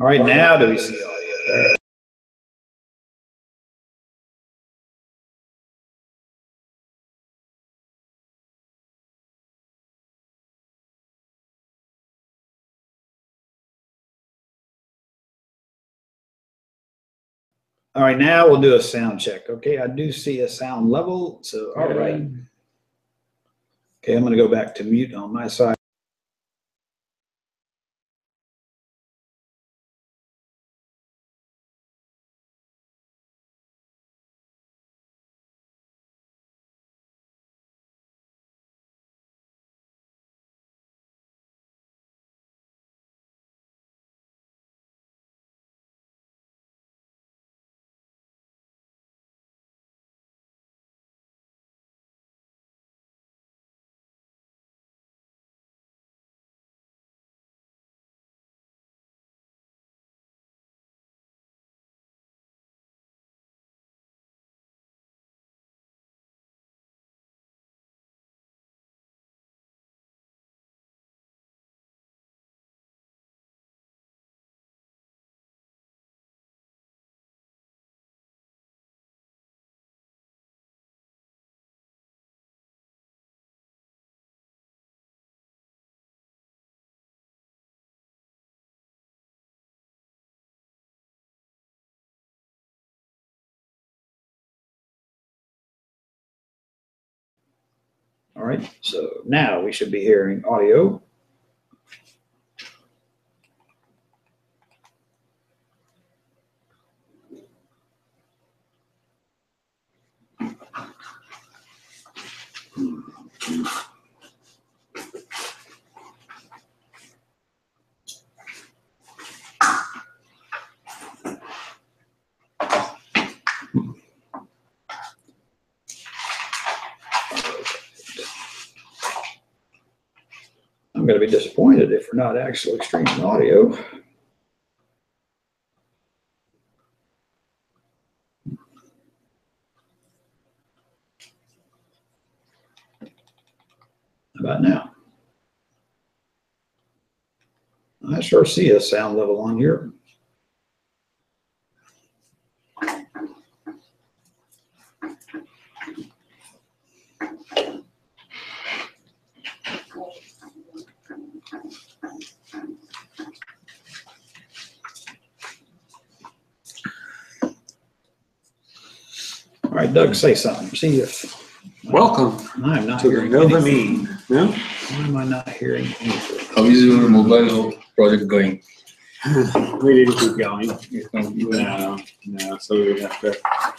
All right, now do we see audio? All right, now we'll do a sound check. Okay, I do see a sound level. So, all right. Okay, I'm going to go back to mute on my side. All right, so now we should be hearing audio. I'm going to be disappointed if we're not actually streaming audio. How about now? I sure see a sound level on here. All right, Doug, say something. See if. Welcome I'm not to the hearing Nova anything. Mean. Yeah? Why am I not hearing anything? How is your mobile project going? We didn't keep going. No. So we would have to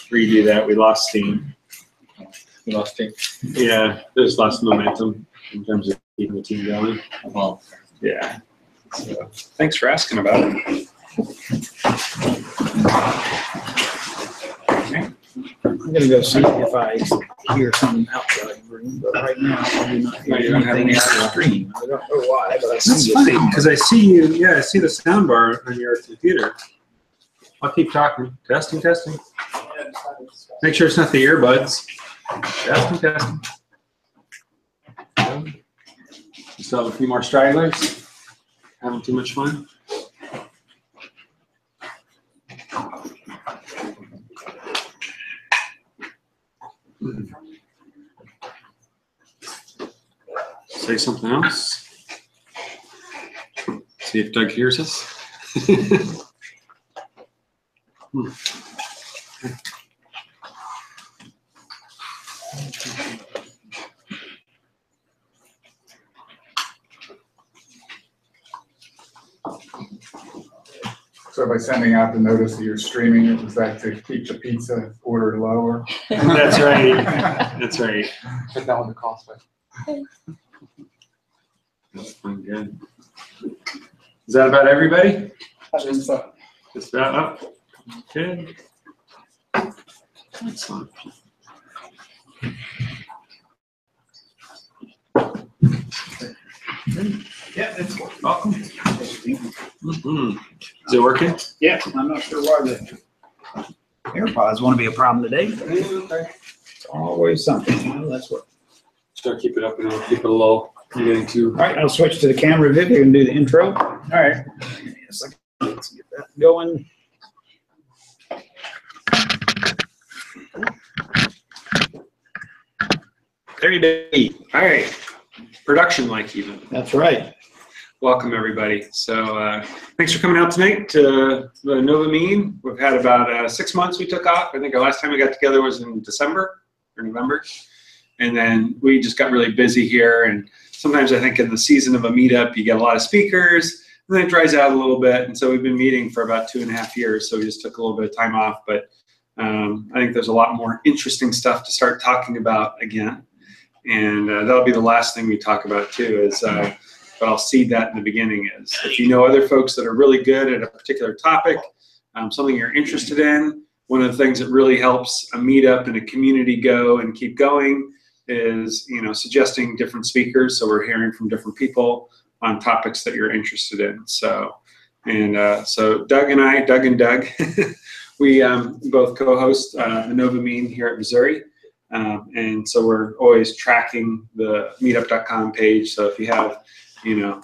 redo that. We lost steam. Last thing. Yeah, there's lost momentum in terms of keeping the team going. Wow. Yeah. So thanks for asking about it. I'm going to go see if I hear something outside the room, but right now I do not hear You don't have anything any on the stream. I don't know why, but I see That's the funny sound. because I see you. Yeah, I see the sound bar on your computer. I'll keep talking. Testing. Make sure it's not the earbuds. Testing. You still have a few more stragglers. Having too much fun. Say something else. See if Doug hears us. So by sending out the notice that you're streaming it, was that to keep the pizza order lower? That's right. That's right. Put that on the cost list. That's fun. Good. Is that about everybody? I think so. Just about up. Good. Excellent. Yeah, it's Welcome. Is it working? Yeah, I'm not sure why the AirPods want to be a problem today. Okay. It's always something. You know, that's what. Start keep it up and I'll keep it low. You're getting too. All right, I'll switch to the camera video and do the intro. All right. Yes, let's get that going. There you go. All right, production-like even. That's right. Welcome, everybody. So thanks for coming out tonight to the Nova Mean. We've had about 6 months we took off. I think our last time we got together was in December or November. And then we just got really busy here. And sometimes I think in the season of a meetup, you get a lot of speakers, and then it dries out a little bit. And so we've been meeting for about 2.5 years. So we just took a little bit of time off. But I think there's a lot more interesting stuff to start talking about again. And that'll be the last thing we talk about too is, but I'll seed that in the beginning is, if you know other folks that are really good at a particular topic, something you're interested in, one of the things that really helps a meetup and a community go and keep going is, you know, suggesting different speakers. So we're hearing from different people on topics that you're interested in. So, and so Doug and Doug, we both co-host the Nova Mean here at Missouri. And so we're always tracking the meetup.com page. So if you have, you know,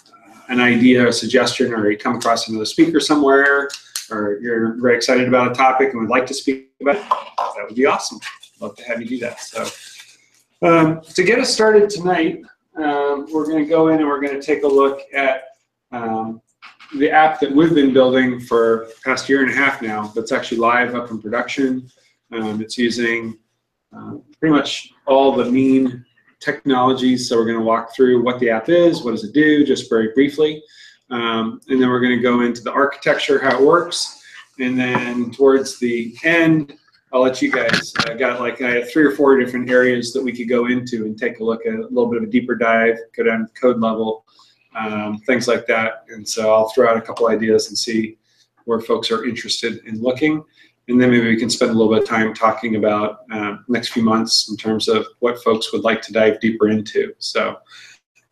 an idea, a suggestion, or you come across another speaker somewhere, or you're very excited about a topic and would like to speak about it, that would be awesome. Love to have you do that. So to get us started tonight, we're going to go in and we're going to take a look at the app that we've been building for the past 1.5 years now. That's actually live up in production. It's using pretty much all the Mean technologies. So we're going to walk through what the app is, what does it do, just very briefly. And then we're going to go into the architecture, how it works. And then towards the end, I'll let you guys, I have 3 or 4 different areas that we could go into and take a look at, a little bit of a deeper dive, go down to code level, things like that. And so I'll throw out a couple ideas and see where folks are interested in looking. And then maybe we can spend a little bit of time talking about next few months in terms of what folks would like to dive deeper into. So,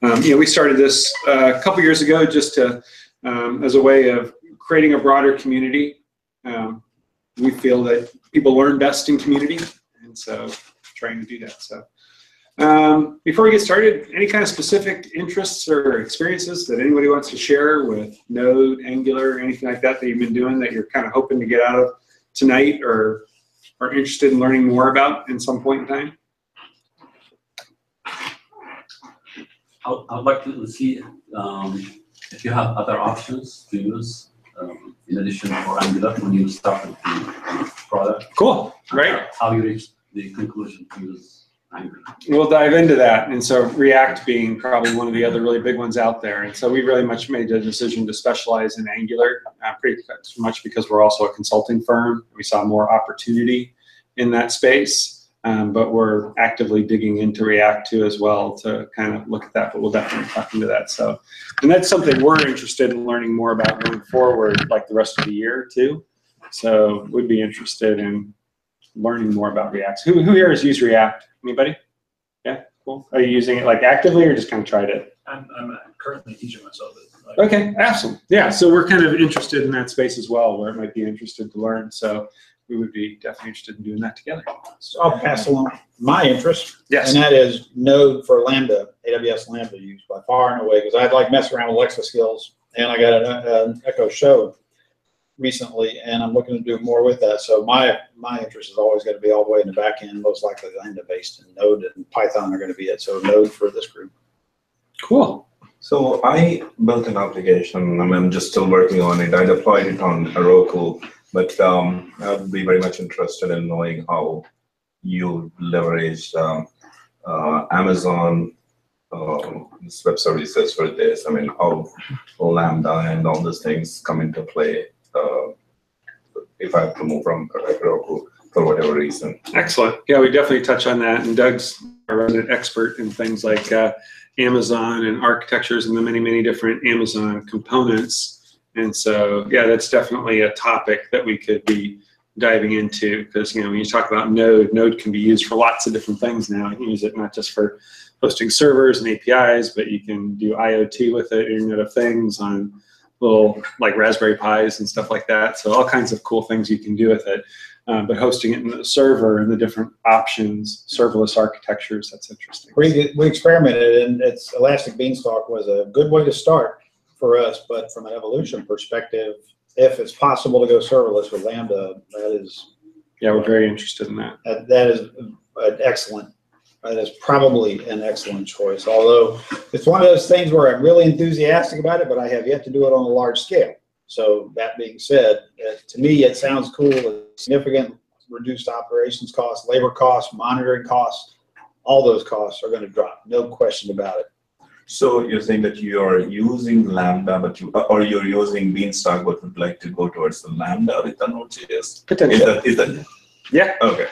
you know, we started this a couple years ago just to, as a way of creating a broader community. We feel that people learn best in community, and so trying to do that. So before we get started, any kind of specific interests or experiences that anybody wants to share with Node, Angular, anything like that you've been doing that you're kind of hoping to get out of tonight or are interested in learning more about in some point in time? I'd like to see if you have other options to use in addition for Angular when you start with the product. Cool, right? How you reach the conclusion to use Angular. We'll dive into that. And so React being probably one of the other really big ones out there. And so we really much made the decision to specialize in Angular, pretty much because we're also a consulting firm. We saw more opportunity in that space, but we're actively digging into React too as well to kind of look at that, but we'll definitely talk into that. So, and that's something we're interested in learning more about going forward, like the rest of the year too. So we'd be interested in learning more about React. Who here has used React? Anybody? Yeah, cool. Are you using it like actively or just kind of tried it? I'm currently teaching myself it. Okay, awesome. Yeah, so we're kind of interested in that space as well, where it might be interested to learn. So we would be definitely interested in doing that together. So I'll pass along my interest. Yes. And that is Node for Lambda, AWS Lambda use by far and away, because I'd like messing around with Alexa skills, and I got an Echo Show recently, and I'm looking to do more with that. So my interest is always going to be all the way in the back end, most likely Lambda based, and Node and Python are going to be it. So Node for this group. Cool. So I built an application. I'm just still working on it. I deployed it on Heroku, but I would be very much interested in knowing how you leverage Amazon web services for this. I mean, how Lambda and all those things come into play if I have to move from Heroku for whatever reason. Excellent. Yeah, we definitely touch on that. And Doug's a resident expert in things like Amazon and architectures and the many, many different Amazon components. And so, yeah, that's definitely a topic that we could be diving into because, you know, when you talk about Node can be used for lots of different things now. You can use it not just for hosting servers and APIs, but you can do IoT with it, Internet of Things on little like Raspberry Pis and stuff like that. So all kinds of cool things you can do with it. But hosting it in the server and the different options, serverless architectures, that's interesting. We experimented, and Elastic Beanstalk was a good way to start for us, but from an evolution perspective, if it's possible to go serverless with Lambda, that is. Yeah, we're very interested in that. That is an excellent. That is probably an excellent choice. Although it's one of those things where I'm really enthusiastic about it, but I have yet to do it on a large scale. So that being said, to me, it sounds cool. Significant reduced operations costs, labor costs, monitoring costs, all those costs are going to drop. No question about it. So you're saying that you are using Lambda, but you're using Beanstalk, but would like to go towards the Lambda with the Node.js? Potentially. Is that? Yeah. Okay.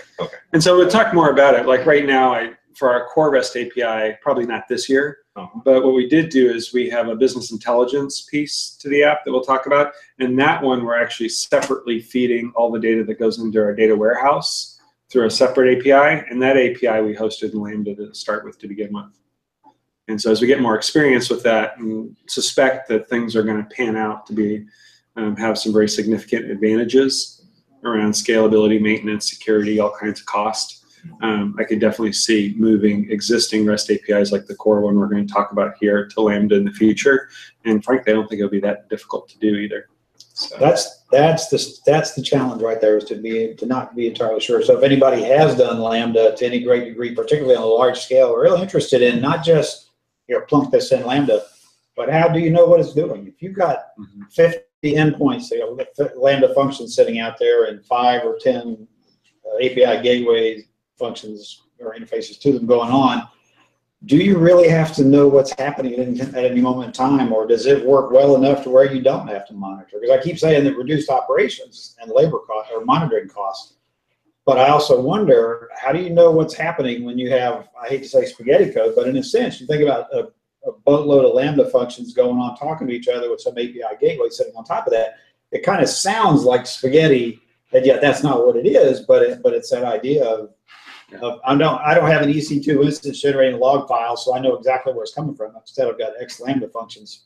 And so we'll talk more about it. Like right now, for our core REST API, probably not this year, but what we did do is we have a business intelligence piece to the app that we'll talk about. And that one, we're actually separately feeding all the data that goes into our data warehouse through a separate API. And that API we hosted in Lambda to start with to begin with. And so as we get more experience with that and suspect that things are going to pan out to be have some very significant advantages around scalability, maintenance, security, all kinds of cost, I could definitely see moving existing REST APIs like the core one we're going to talk about here to Lambda in the future. And frankly, I don't think it'll be that difficult to do either. So. That's the challenge right there, is to not be entirely sure. So if anybody has done Lambda to any great degree, particularly on a large scale, we're really interested in not just plunk this in Lambda, but how do you know what it's doing? If you've got 50 endpoints, Lambda functions sitting out there, and 5 or 10 API gateway functions or interfaces to them going on, do you really have to know what's happening at any moment in time, or does it work well enough to where you don't have to monitor? Because I keep saying that reduced operations and labor costs or monitoring costs, but I also wonder, how do you know what's happening when you have, I hate to say spaghetti code, but in a sense, you think about a boatload of Lambda functions going on, talking to each other with some API gateway sitting on top of that. It kind of sounds like spaghetti, and yet that's not what it is, but it's that idea of I don't have an EC2 instance generating a log file, so I know exactly where it's coming from. Instead, I've got X Lambda functions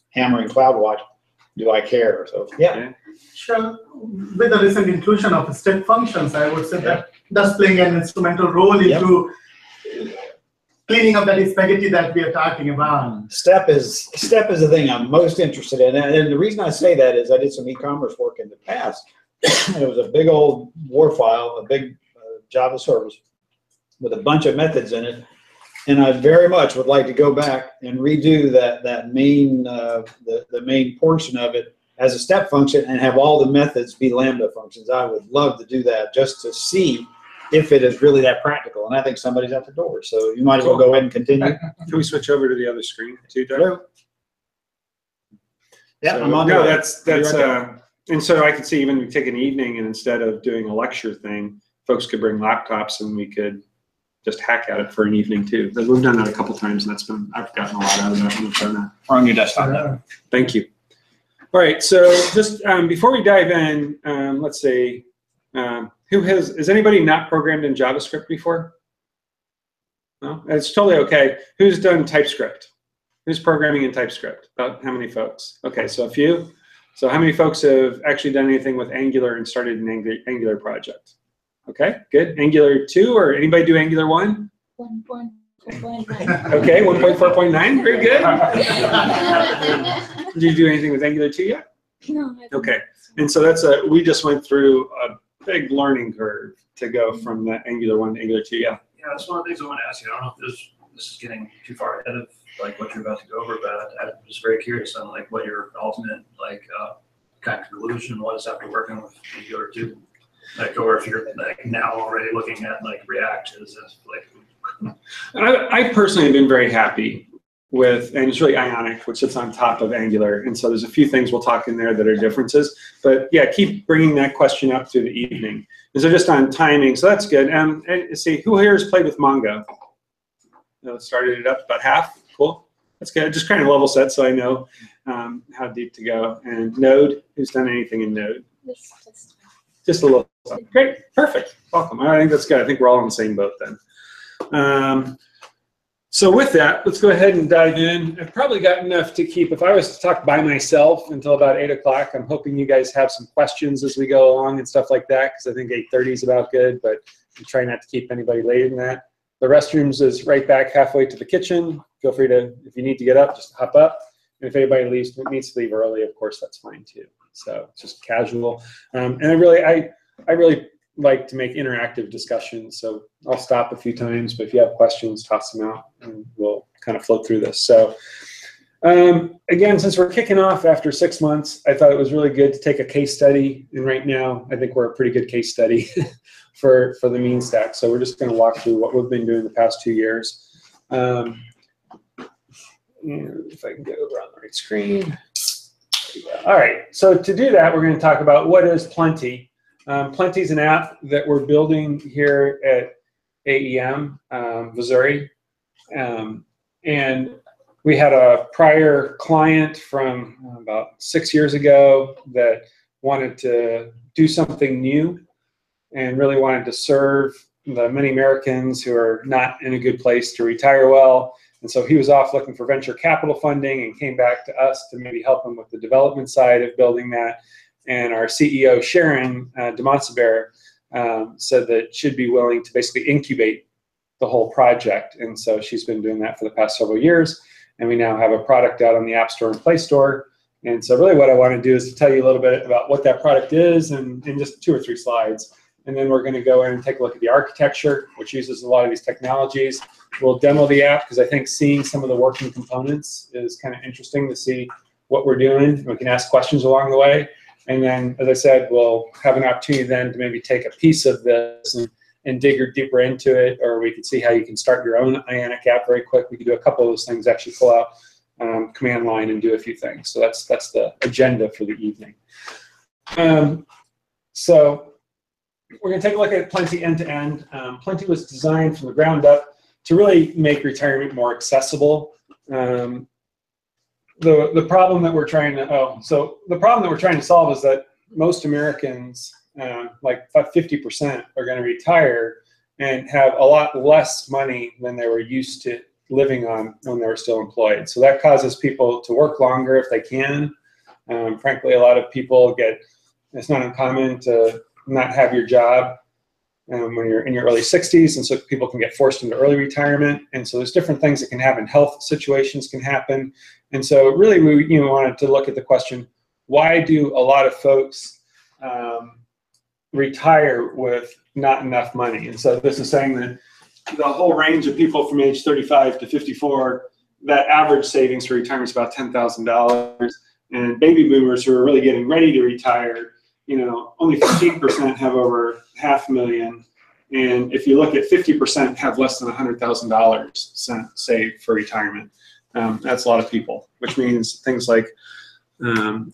hammering CloudWatch. Do I care? So yeah. Sure. With the recent inclusion of step functions, I would say that that's playing an instrumental role into cleaning up that spaghetti that we are talking about. Step is the thing I'm most interested in, and the reason I say that is I did some e-commerce work in the past. And it was a big old war file, a big Java service with a bunch of methods in it, and I very much would like to go back and redo that main the main portion of it as a step function and have all the methods be Lambda functions. I would love to do that just to see if it is really that practical. And I think somebody's at the door, so you might as well go ahead and continue. Can we switch over to the other screen too, Doug? Hello? Yeah, so, I'm on. No, that's and so I could see even we take an evening, and instead of doing a lecture thing, folks could bring laptops and we could just hack at it for an evening too. We've done that a couple times, and I've gotten a lot out of that when I've done that. Or on your desktop now. Thank you. All right, so just before we dive in, let's see, has anybody not programmed in JavaScript before? No, it's totally okay. Who's done TypeScript? Who's programming in TypeScript? About how many folks? Okay, so a few. So how many folks have actually done anything with Angular and started an Angular project? Okay, good. Angular 2, or anybody do Angular 1? 1.4.9. Okay, 1.4.9, very good. Did you do anything with Angular 2 yet? No. Okay, and so we just went through a big learning curve to go from the Angular 1 to Angular 2, yeah. Yeah, that's one of the things I want to ask you. I don't know if this is getting too far ahead of like what you're about to go over, but I'm just very curious on like what your ultimate kind of conclusion was after working with Angular 2. Like, or if you're like now already looking at like React as like. I personally have been very happy with, and it's really Ionic, which sits on top of Angular, and so there's a few things we'll talk in there that are differences. But yeah, keep bringing that question up through the evening. And so just on timing, so that's good. And see, who here has played with Mongo? Started it up about half. Cool. That's good. Just kind of level set so I know how deep to go. And Node, who's done anything in Node? Just a little. Great. Perfect. Welcome. I think that's good. I think we're all in the same boat then. So with that, let's go ahead and dive in. I've probably got enough to keep. If I was to talk by myself until about 8 o'clock, I'm hoping you guys have some questions as we go along and stuff like that, because I think 8:30 is about good, but I'm trying not to keep anybody later than that. The restrooms is right back halfway to the kitchen. Feel free to, if you need to get up, just hop up. And if anybody needs to leave early, of course, that's fine too. So it's just casual. And I really like to make interactive discussions. So I'll stop a few times, but if you have questions, toss them out and we'll kind of float through this. So again, since we're kicking off after 6 months, I thought it was really good to take a case study. And right now, I think we're a pretty good case study for the mean stack. So we're just going to walk through what we've been doing the past 2 years. And if I can get over on the right screen. All right, so to do that, we're going to talk about what is Plenty. Plenty is an app that we're building here at AEM, Missouri. And we had a prior client from about 6 years ago that wanted to do something new and really wanted to serve the many Americans who are not in a good place to retire well. And so he was off looking for venture capital funding and came back to us to maybe help him with the development side of building that. And our CEO, Sharon DeMontsabert, said that she'd be willing to basically incubate the whole project. And so she's been doing that for the past several years. And we now have a product out on the App Store and Play Store. And so really what I want to do is to tell you a little bit about what that product is in just 2 or 3 slides. And then we're going to go in and take a look at the architecture, which uses a lot of these technologies. We'll demo the app because I think seeing some of the working components is kind of interesting to see what we're doing. We can ask questions along the way. And then, as I said, we'll have an opportunity then to maybe take a piece of this and dig deeper into it, or we can see how you can start your own Ionic app very quick. We can do a couple of those things, actually pull out command line and do a few things. So that's the agenda for the evening. So we're going to take a look at Plenty end-to-end. Plenty was designed from the ground up to really make retirement more accessible. The problem that we're trying to the problem that we're trying to solve is that most Americans, like 50%, are going to retire and have a lot less money than they were used to living on when they were still employed. So that causes people to work longer if they can. Frankly, a lot of people it's not uncommon to not have your job when you're in your early 60s, and so people can get forced into early retirement. And so there's different things that can happen. Health situations can happen. And so really we wanted to look at the question, why do a lot of folks retire with not enough money? And so this is saying that the whole range of people from age 35 to 54, that average savings for retirement is about $10,000. And baby boomers who are really getting ready to retire, only 15% have over $500,000. And if you look at 50% have less than $100,000 saved for retirement. That's a lot of people, which means things like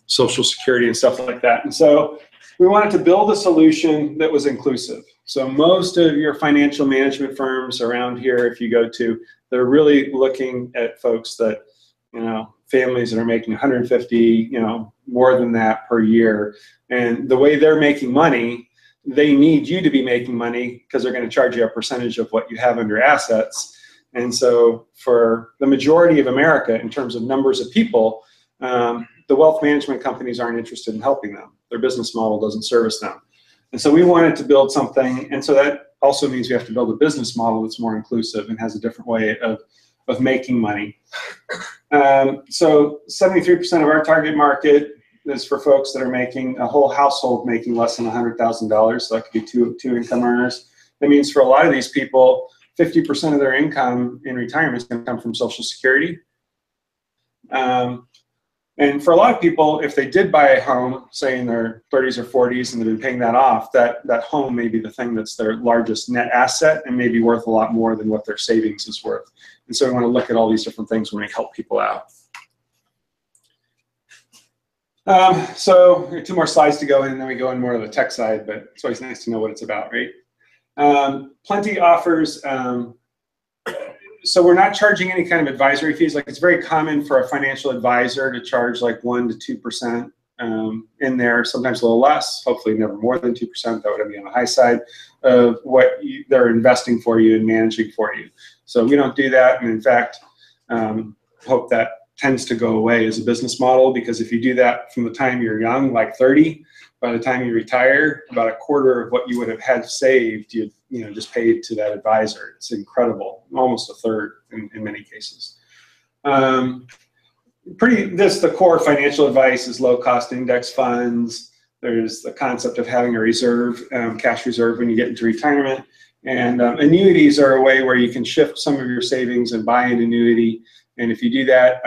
Social Security and stuff like that. And so we wanted to build a solution that was inclusive. So most of your financial management firms around here, if you go to, they're really looking at folks that, families that are making 150, more than that per year. And the way they're making money, they need you to be making money because they're going to charge you a percentage of what you have under assets. And so for the majority of America, in terms of numbers of people, the wealth management companies aren't interested in helping them. Their business model doesn't service them. And so we wanted to build something, and so that also means we have to build a business model that's more inclusive and has a different way of making money. So 73% of our target market is for folks that are making, a whole household making less than $100,000, so that could be two income earners. That means for a lot of these people, 50% of their income in retirement is going to come from Social Security. And for a lot of people, if they did buy a home, say in their 30s or 40s, and they've been paying that off, that home may be the thing that's their largest net asset and may be worth a lot more than what their savings is worth. And so we want to look at all these different things when we help people out. So 2 more slides to go in, and then we go in more to the tech side, but it's always nice to know what it's about, right? Plenty offers, so we're not charging any kind of advisory fees. Like, it's very common for a financial advisor to charge like 1% to 2% in there, sometimes a little less, hopefully never more than 2%. That would be on the high side of what they're investing for you and managing for you. So we don't do that, and in fact, hope that tends to go away as a business model, because if you do that from the time you're young, like 30, by the time you retire, about a quarter of what you would have had saved, you just paid to that advisor. It's incredible, almost a third in many cases. the core financial advice is low-cost index funds. There's the concept of having a reserve, cash reserve when you get into retirement. And annuities are a way where you can shift some of your savings and buy an annuity. And if you do that,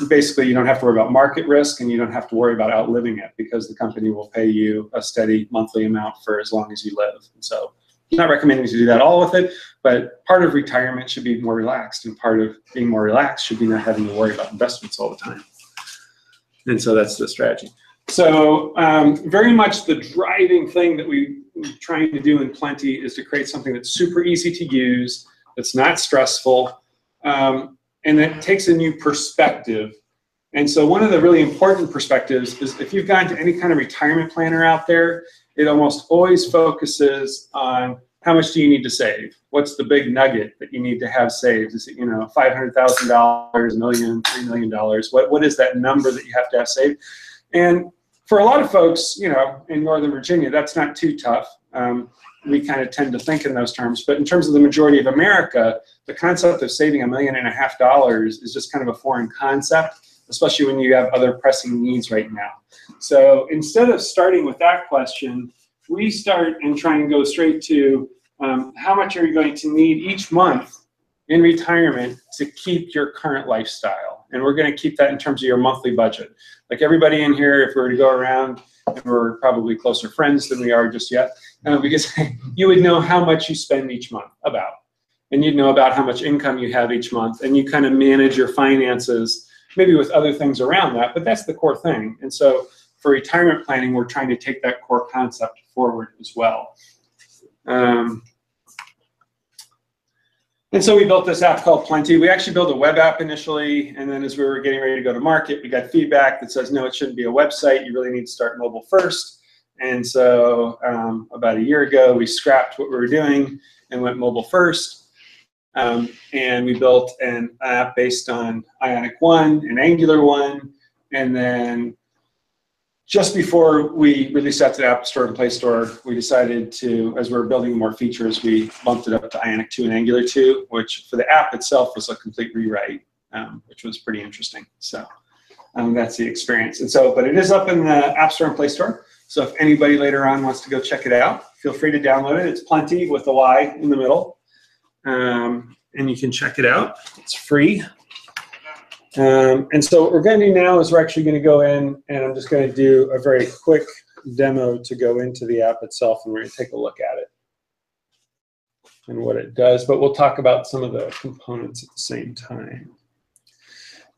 basically you don't have to worry about market risk, and you don't have to worry about outliving it, because the company will pay you a steady monthly amount for as long as you live. And so I'm not recommending to do that all with it, but part of retirement should be more relaxed, and part of being more relaxed should be not having to worry about investments all the time. And so that's the strategy. So very much the driving thing that we're trying to do in Plenty is to create something that's super easy to use, that's not stressful, and that takes a new perspective. And so one of the really important perspectives is, if you've gone to any kind of retirement planner out there, it almost always focuses on how much do you need to save? What's the big nugget that you need to have saved? Is it, you know, $500,000, $1 million, $3 million? What is that number that you have to have saved? And for a lot of folks, you know, in Northern Virginia, that's not too tough. We kind of tend to think in those terms. But in terms of the majority of America, the concept of saving $1.5 million is just kind of a foreign concept, especially when you have other pressing needs right now. So instead of starting with that question, we start and try and go straight to how much are you going to need each month in retirement to keep your current lifestyle? And we're going to keep that in terms of your monthly budget. Like everybody in here, if we were to go around, and we're probably closer friends than we are just yet, because you would know how much you spend each month about. And you'd know about how much income you have each month, and you kind of manage your finances, maybe with other things around that, but that's the core thing. And so for retirement planning, we're trying to take that core concept forward as well. And so we built this app called Plenty. We actually built a web app initially, and then as we were getting ready to go to market, we got feedback that says, no, it shouldn't be a website. You really need to start mobile first. And so about a year ago, we scrapped what we were doing and went mobile first. And we built an app based on Ionic 1 and Angular 1. And then just before we released that to the App Store and Play Store, we decided to, as we were building more features, we bumped it up to Ionic 2 and Angular 2, which for the app itself was a complete rewrite, which was pretty interesting. So that's the experience. And so, but it is up in the App Store and Play Store. So if anybody later on wants to go check it out, feel free to download it. It's Plenty with the Y in the middle. And you can check it out. It's free. And so what we're going to do now is we're actually going to go in, and I'm just going to do a very quick demo to go into the app itself, and we're going to take a look at it and what it does. But we'll talk about some of the components at the same time.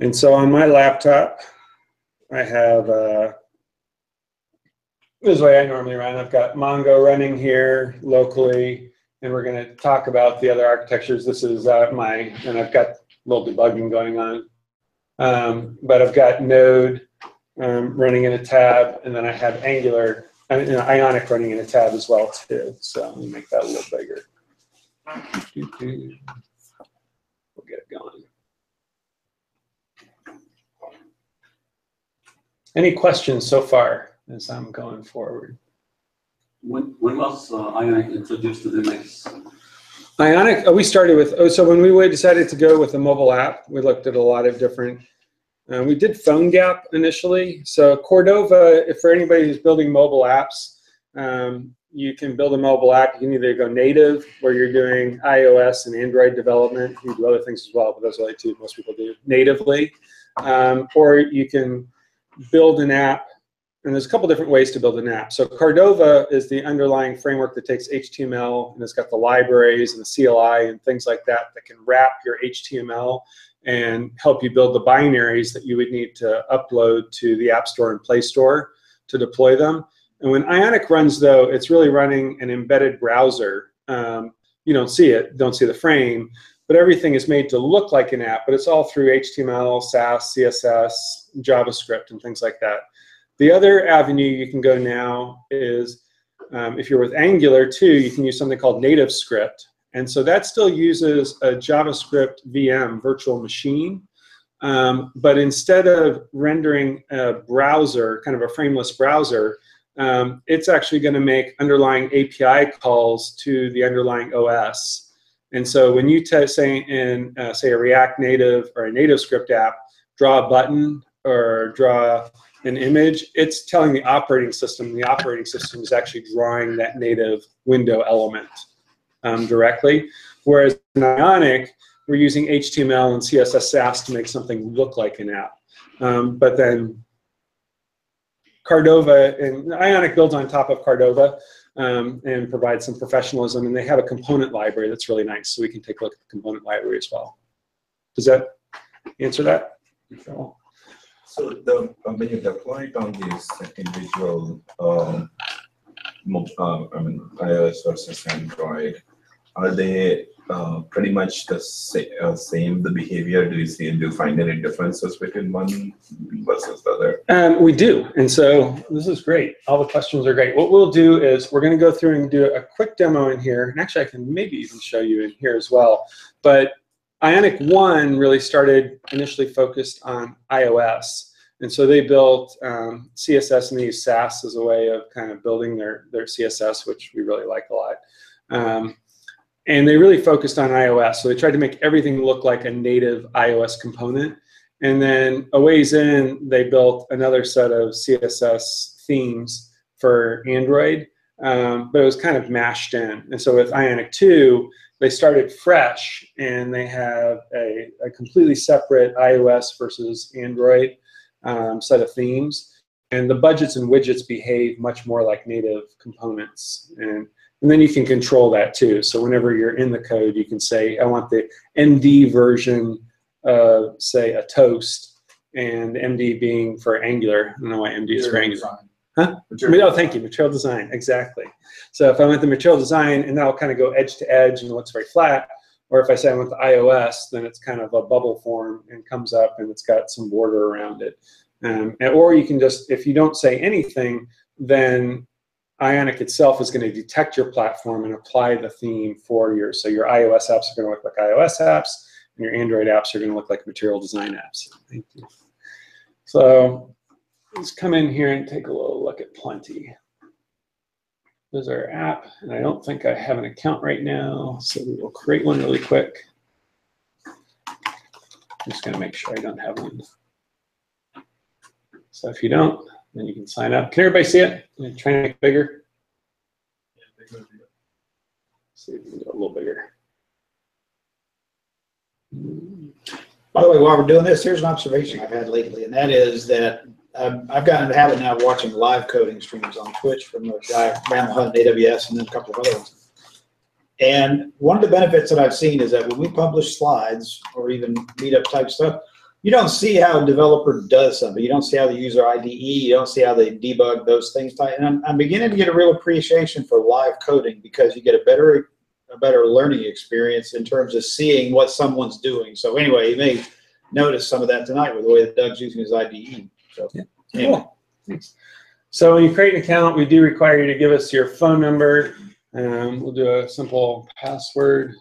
And so on my laptop, I have this is the way I normally run. I've got Mongo running here locally, and we're going to talk about the other architectures. This is and I've got a little debugging going on. But I've got Node running in a tab, and then I have Angular, Ionic running in a tab as well too. So let me make that a little bigger. We'll get it going. Any questions so far as I'm going forward? When was Ionic introduced to the mix? Ionic, we started with, so when we decided to go with a mobile app, we looked at a lot of different, we did PhoneGap initially. So Cordova, if for anybody who's building mobile apps, you can build a mobile app. You can either go native, where you're doing iOS and Android development. You can do other things as well, but those are like two most people do natively. Or you can build an app. And there's a couple different ways to build an app. So Cordova is the underlying framework that takes HTML, and it's got the libraries and the CLI and things like that that can wrap your HTML and help you build the binaries that you would need to upload to the App Store and Play Store to deploy them. And when Ionic runs, though, it's really running an embedded browser. You don't see it, don't see the frame, but everything is made to look like an app, but it's all through HTML, Sass, CSS, JavaScript, and things like that. The other avenue you can go now is, if you're with Angular too, you can use something called NativeScript. And so that still uses a JavaScript VM, virtual machine. But instead of rendering a browser, kind of a frameless browser, it's actually going to make underlying API calls to the underlying OS. And so when you say in, say, a React Native or a NativeScript app, draw a button or draw an image, it's telling the operating system. The operating system is actually drawing that native window element directly. Whereas in Ionic, we're using HTML and CSS Sass to make something look like an app. But then Cordova, and Ionic builds on top of Cordova and provides some professionalism, and they have a component library that's really nice, so we can take a look at the component library as well. Does that answer that? So when you deploy it on these individual, iOS versus Android, are they pretty much the same, the behavior? Do you find any differences between one versus the other? We do, and so this is great. All the questions are great. What we'll do is we're going to go through and do a quick demo in here, and actually I can maybe even show you in here as well. But Ionic 1 really started initially focused on iOS, and so they built CSS, and they use Sass as a way of kind of building their CSS, which we really like a lot. And they really focused on iOS, so they tried to make everything look like a native iOS component. And then a ways in, they built another set of CSS themes for Android, but it was kind of mashed in. And so with Ionic 2, they started fresh, and they have a completely separate iOS versus Android set of themes. And the budgets and widgets behave much more like native components. And then you can control that too. So whenever you're in the code, you can say, I want the MD version of, say, a toast, and MD being for Angular. I don't know why MD is for Angular. Huh? Oh, thank you, material design, exactly. So if I want the material design, and that'll kind of go edge to edge and it looks very flat, or if I say I want the iOS, then it's kind of a bubble form and comes up and it's got some border around it. Or you can just, if you don't say anything, then Ionic itself is going to detect your platform and apply the theme for yours. So your iOS apps are going to look like iOS apps, and your Android apps are going to look like material design apps. Thank you. So let's come in here and take a little look at Plenty. There's our app, and I don't think I have an account right now, so we will create one really quick. I'm just going to make sure I don't have one. So if you don't, then you can sign up. Can everybody see it? I'm trying to make it bigger. See if we can go a little bigger. By the way, while we're doing this, here's an observation I've had lately, and that is that I've gotten into the habit now of watching live coding streams on Twitch from a guy, Randall Hunt, AWS, and then a couple of other ones. And one of the benefits that I've seen is that when we publish slides or even Meetup type stuff, you don't see how a developer does something. You don't see how the user IDE, you don't see how they debug those things. And I'm beginning to get a real appreciation for live coding, because you get a better learning experience in terms of seeing what someone's doing. So anyway, you may notice some of that tonight with the way that Doug's using his IDE. So, yeah. Anyway. Cool. Thanks. So when you create an account, we do require you to give us your phone number. We'll do a simple password.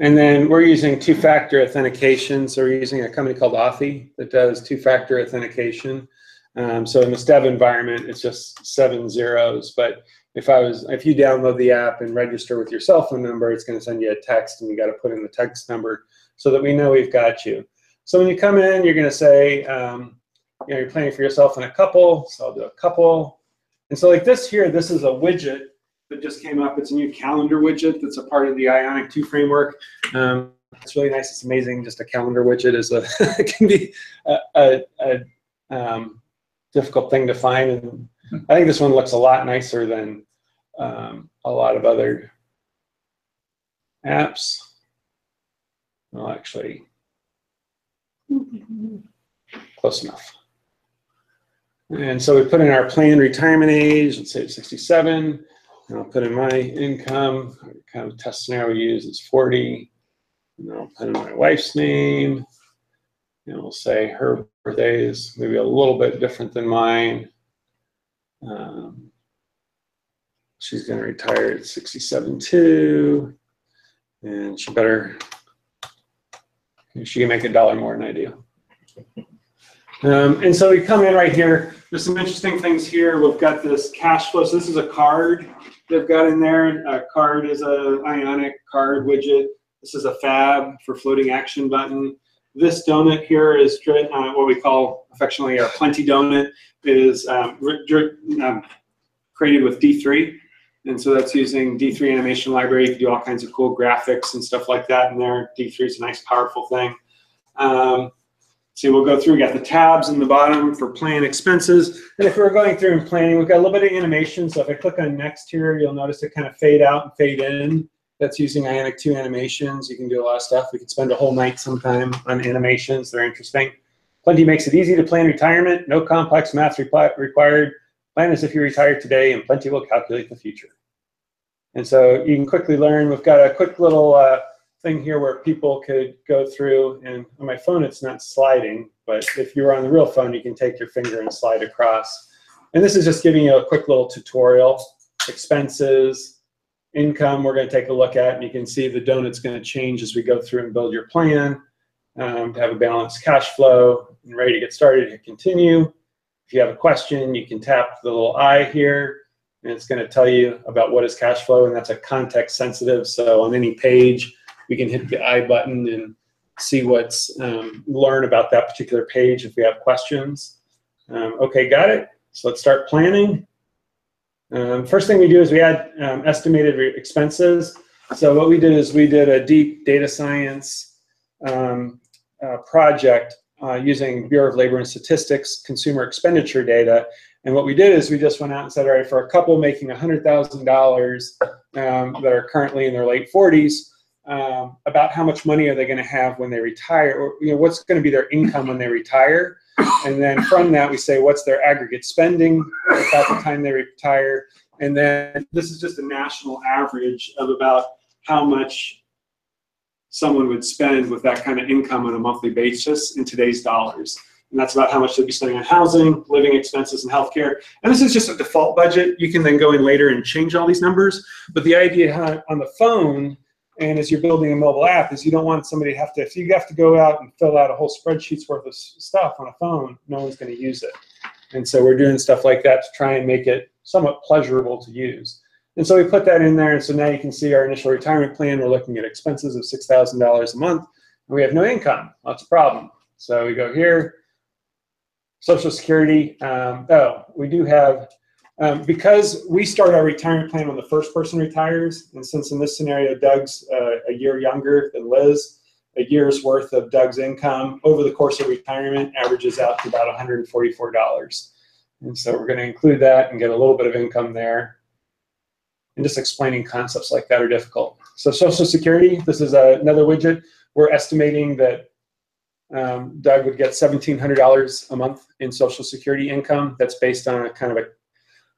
And then we're using two-factor authentication. So we're using a company called Authy that does two-factor authentication. So in the Dev environment, it's just 7 zeros. But if you download the app and register with your cell phone number, it's going to send you a text, and you got to put in the text number so that we know we've got you. So when you come in, you're going to say, you're planning for yourself and a couple. So I'll do a couple. And so like this here, this is a widget that just came up. It's a new calendar widget that's a part of the Ionic 2 framework. It's really nice. It's amazing. Just a calendar widget it can be a difficult thing to find. And I think this one looks a lot nicer than a lot of other apps. Well, actually, close enough. And so we put in our planned retirement age. Let's say it's 67. And I'll put in my income. Kind of test scenario we use is 40. And I'll put in my wife's name. And we'll say her birthday is maybe a little bit different than mine. She's going to retire at 67 too. And she can make $1 more than I do. And so we come in right here. there's some interesting things here. We've got this cash flow. So this is a card they've got in there. A card is a Ionic card widget. This is a fab for floating action button. This donut here is what we call affectionately our Plenty donut. It is created with D3. And so that's using D3 animation library. You can do all kinds of cool graphics and stuff like that in there. D3 is a nice, powerful thing. So we'll go through, we got the tabs in the bottom for plan expenses. And if we're going through and planning, we've got a little bit of animation. So if I click on next here, you'll notice it kind of fade out and fade in. That's using Ionic 2 animations. You can do a lot of stuff. We could spend a whole night sometime on animations. They're interesting. Plenty makes it easy to plan retirement. No complex math required. Plan as if you retire today, and Plenty will calculate the future. And so you can quickly learn. We've got a quick little thing here where people could go through, and on my phone it's not sliding, but if you're on the real phone, you can take your finger and slide across. And this is just giving you a quick little tutorial. Expenses, income we're going to take a look at, and you can see the donut's going to change as we go through and build your plan. To have a balanced cash flow and ready to get started, hit continue. If you have a question, you can tap the little I here, and it's going to tell you about what is cash flow, and that's a context sensitive. So on any page, we can hit the I button and see what's, learn about that particular page if we have questions. Okay, got it. So let's start planning. First thing we do is we add estimated expenses. So what we did is we did a deep data science project using Bureau of Labor and Statistics consumer expenditure data. And what we did is we just went out and said, all right, for a couple making $100,000 that are currently in their late 40s, about how much money are they going to have when they retire, or what's going to be their income when they retire, and then from that we say what's their aggregate spending about the time they retire, and then this is just a national average of about how much someone would spend with that kind of income on a monthly basis in today's dollars. And that's about how much they'd be spending on housing, living expenses, and healthcare. And this is just a default budget. You can then go in later and change all these numbers. But the idea on the phone, and as you're building a mobile app, is you don't want somebody to have to, if you have to go out and fill out a whole spreadsheet's worth of stuff on a phone, no one's going to use it. And so we're doing stuff like that to try and make it somewhat pleasurable to use. And so we put that in there, and so now you can see our initial retirement plan. We're looking at expenses of $6,000 a month, and we have no income. That's a problem. So we go here, Social Security. We do have, because we start our retirement plan when the first person retires, and since in this scenario Doug's a year younger than Liz, a year's worth of Doug's income over the course of retirement averages out to about $144. And so we're going to include that and get a little bit of income there. And just explaining concepts like that are difficult. So Social Security, this is another widget. We're estimating that Doug would get $1,700 a month in Social Security income. That's based on a kind of a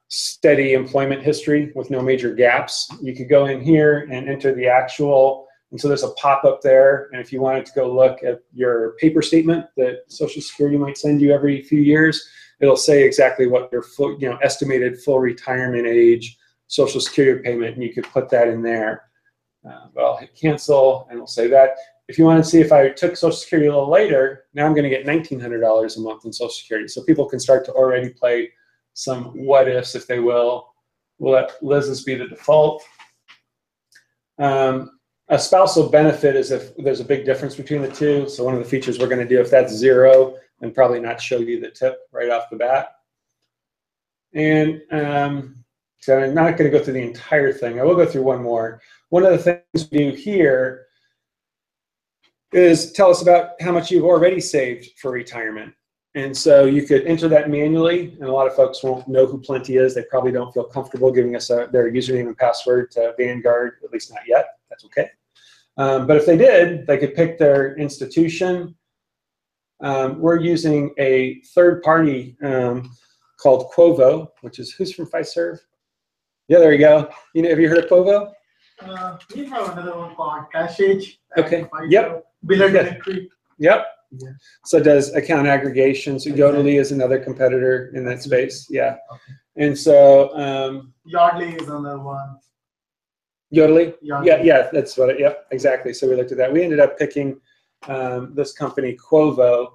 steady employment history with no major gaps. You could go in here and enter the actual, and so there's a pop-up there, and if you wanted to go look at your paper statement that Social Security might send you every few years, it'll say exactly what your full, estimated full retirement age Social Security payment, and you could put that in there. But I'll hit cancel, and we'll say that. If you want to see if I took Social Security a little later, now I'm going to get $1,900 a month in Social Security. So people can start to already play some what ifs, if they will. We'll let Liz's be the default. A spousal benefit is if there's a big difference between the two. So one of the features we're going to do, if that's 0, then probably not show you the tip right off the bat. And so I'm not going to go through the entire thing. I will go through one more. One of the things we do here is tell us about how much you've already saved for retirement. And so you could enter that manually, and a lot of folks won't know who Plenty is. They probably don't feel comfortable giving us their username and password to Vanguard, at least not yet. That's okay. But if they did, they could pick their institution. We're using a third party called Quovo, which is, who's from Fiserv? Yeah, there you go. Have you heard of Quovo? We have another one called Cashage. Okay. Yep. Biller Directory. Yep. Yeah. So it does account aggregation. So Yodlee is another competitor in that space. Yeah. Okay. And so Yodlee is another one. Yodlee? Yodlee. Yeah, that's what exactly. So we looked at that. We ended up picking this company, Quovo.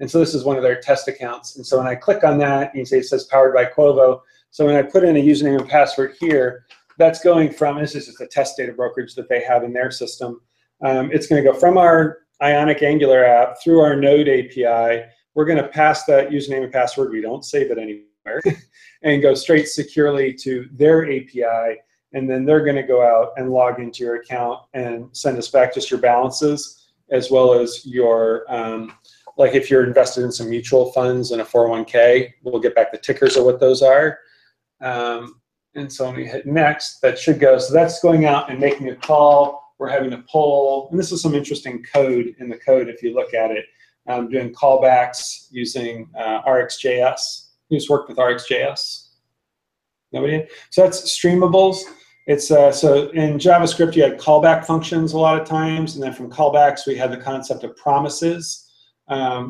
And so this is one of their test accounts. And so when I click on that, you can see it says powered by Clove. So when I put in a username and password here, that's going from, this is just a test data brokerage that they have in their system. It's going to go from our Ionic Angular app through our Node API. We're going to pass that username and password. We don't save it anywhere. And go straight securely to their API. And then they're going to go out and log into your account and send us back just your balances, as well as your, like if you're invested in some mutual funds and a 401k, we'll get back the tickers of what those are. And so when we hit next, that should go. So that's going out and making a call. We're having a poll. And this is some interesting code in the code if you look at it. Doing callbacks using RxJS. Who's worked with RxJS? Nobody? So that's streamables. It's so in JavaScript you had callback functions a lot of times, and then from callbacks we had the concept of promises,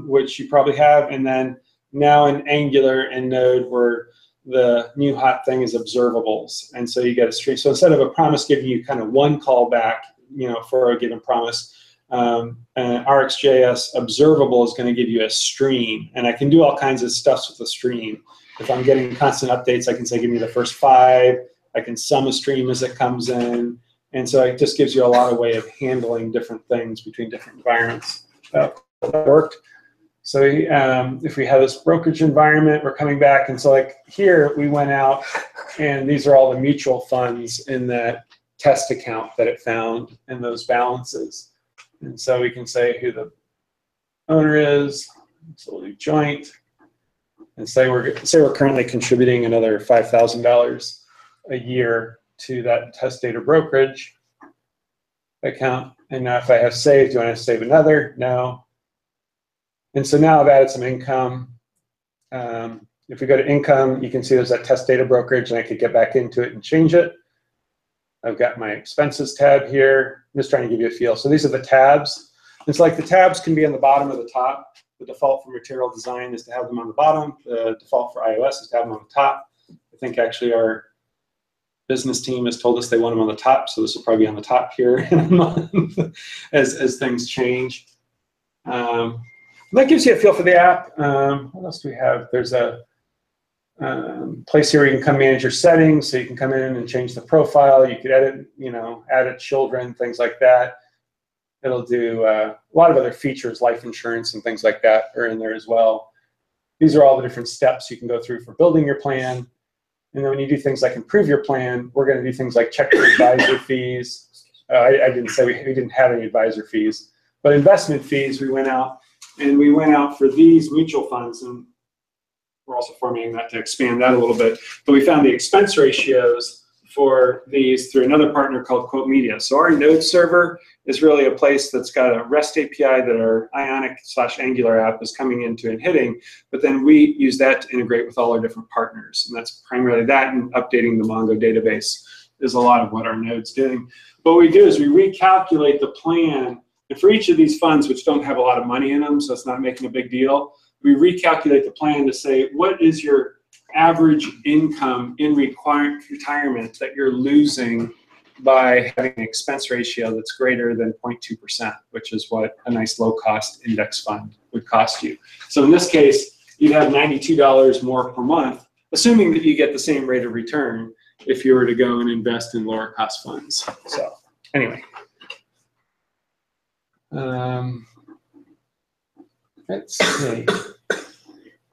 which you probably have, and then now in Angular and Node where the new hot thing is observables, and so you get a stream. So instead of a promise giving you kind of one callback, you know, for a given promise, an RxJS observable is going to give you a stream, and I can do all kinds of stuff with the stream. If I'm getting constant updates, I can say give me the first 5. I can sum a stream as it comes in, and so it just gives you a lot of way of handling different things between different environments. That worked. So if we have this brokerage environment, we're coming back, and so like here we went out, and these are all the mutual funds in that test account that it found and those balances. And so we can say who the owner is. So we'll do joint, and say we're currently contributing another $5,000 a year to that test data brokerage account. And now if I have saved, do I have to save another? No. And so now I've added some income. If we go to income, you can see there's that test data brokerage, and I could get back into it and change it. I've got my expenses tab here. I'm just trying to give you a feel. So these are the tabs. It's like the tabs can be on the bottom or the top. The default for material design is to have them on the bottom. The default for iOS is to have them on the top. I think actually our business team has told us they want them on the top, so this will probably be on the top here in a month as things change. That gives you a feel for the app. What else do we have? There's a place here where you can come manage your settings, so you can come in and change the profile. You could edit, add children, things like that. It'll do a lot of other features, life insurance and things like that are in there as well. These are all the different steps you can go through for building your plan. And then when you do things like improve your plan, we're going to do things like check your advisor fees. I didn't say we didn't have any advisor fees, but investment fees, we went out for these mutual funds, and we're also formatting that to expand that a little bit. But we found the expense ratios for these through another partner called Quote Media. So our Node server is really a place that's got a REST API that our Ionic/Angular app is coming into and hitting, but then we use that to integrate with all our different partners. And that's primarily that, and updating the Mongo database is a lot of what our Node's doing. But what we do is we recalculate the plan, and for each of these funds, which don't have a lot of money in them, so it's not making a big deal, we recalculate the plan to say, what is your average income in retirement that you're losing by having an expense ratio that's greater than 0.2%, which is what a nice low-cost index fund would cost you. So in this case, you'd have $92 more per month, assuming that you get the same rate of return if you were to go and invest in lower-cost funds. So anyway. Let's see.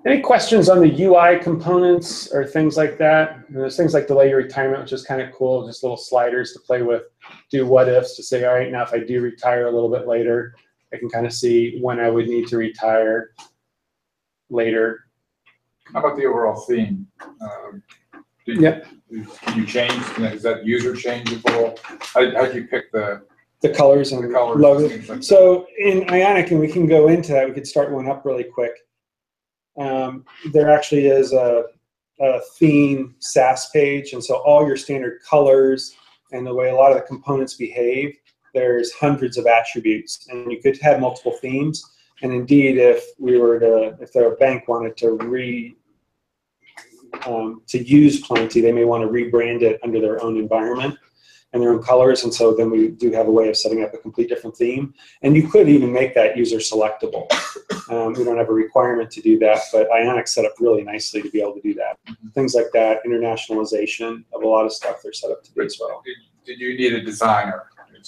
Any questions on the UI components or things like that? And there's things like delay your retirement, which is kind of cool, just little sliders to play with, do what ifs to say, all right, now if I do retire a little bit later, I can kind of see when I would need to retire later. How about the overall theme? Did you change, is that user changeable? How did you pick the colors and the logos? Like so in Ionic, and we can go into that, we could start one up really quick. There actually is a theme SaaS page, and so all your standard colors and the way a lot of the components behave, there's hundreds of attributes, and you could have multiple themes. And indeed, if a bank wanted to use Plenty, they may want to rebrand it under their own environment. and their own colors, and so then we do have a way of setting up a complete different theme. And you could even make that user selectable. We don't have a requirement to do that, but Ionic set up really nicely to be able to do that. Things like that, internationalization of a lot of stuff they're set up to do as well. Did you need a designer?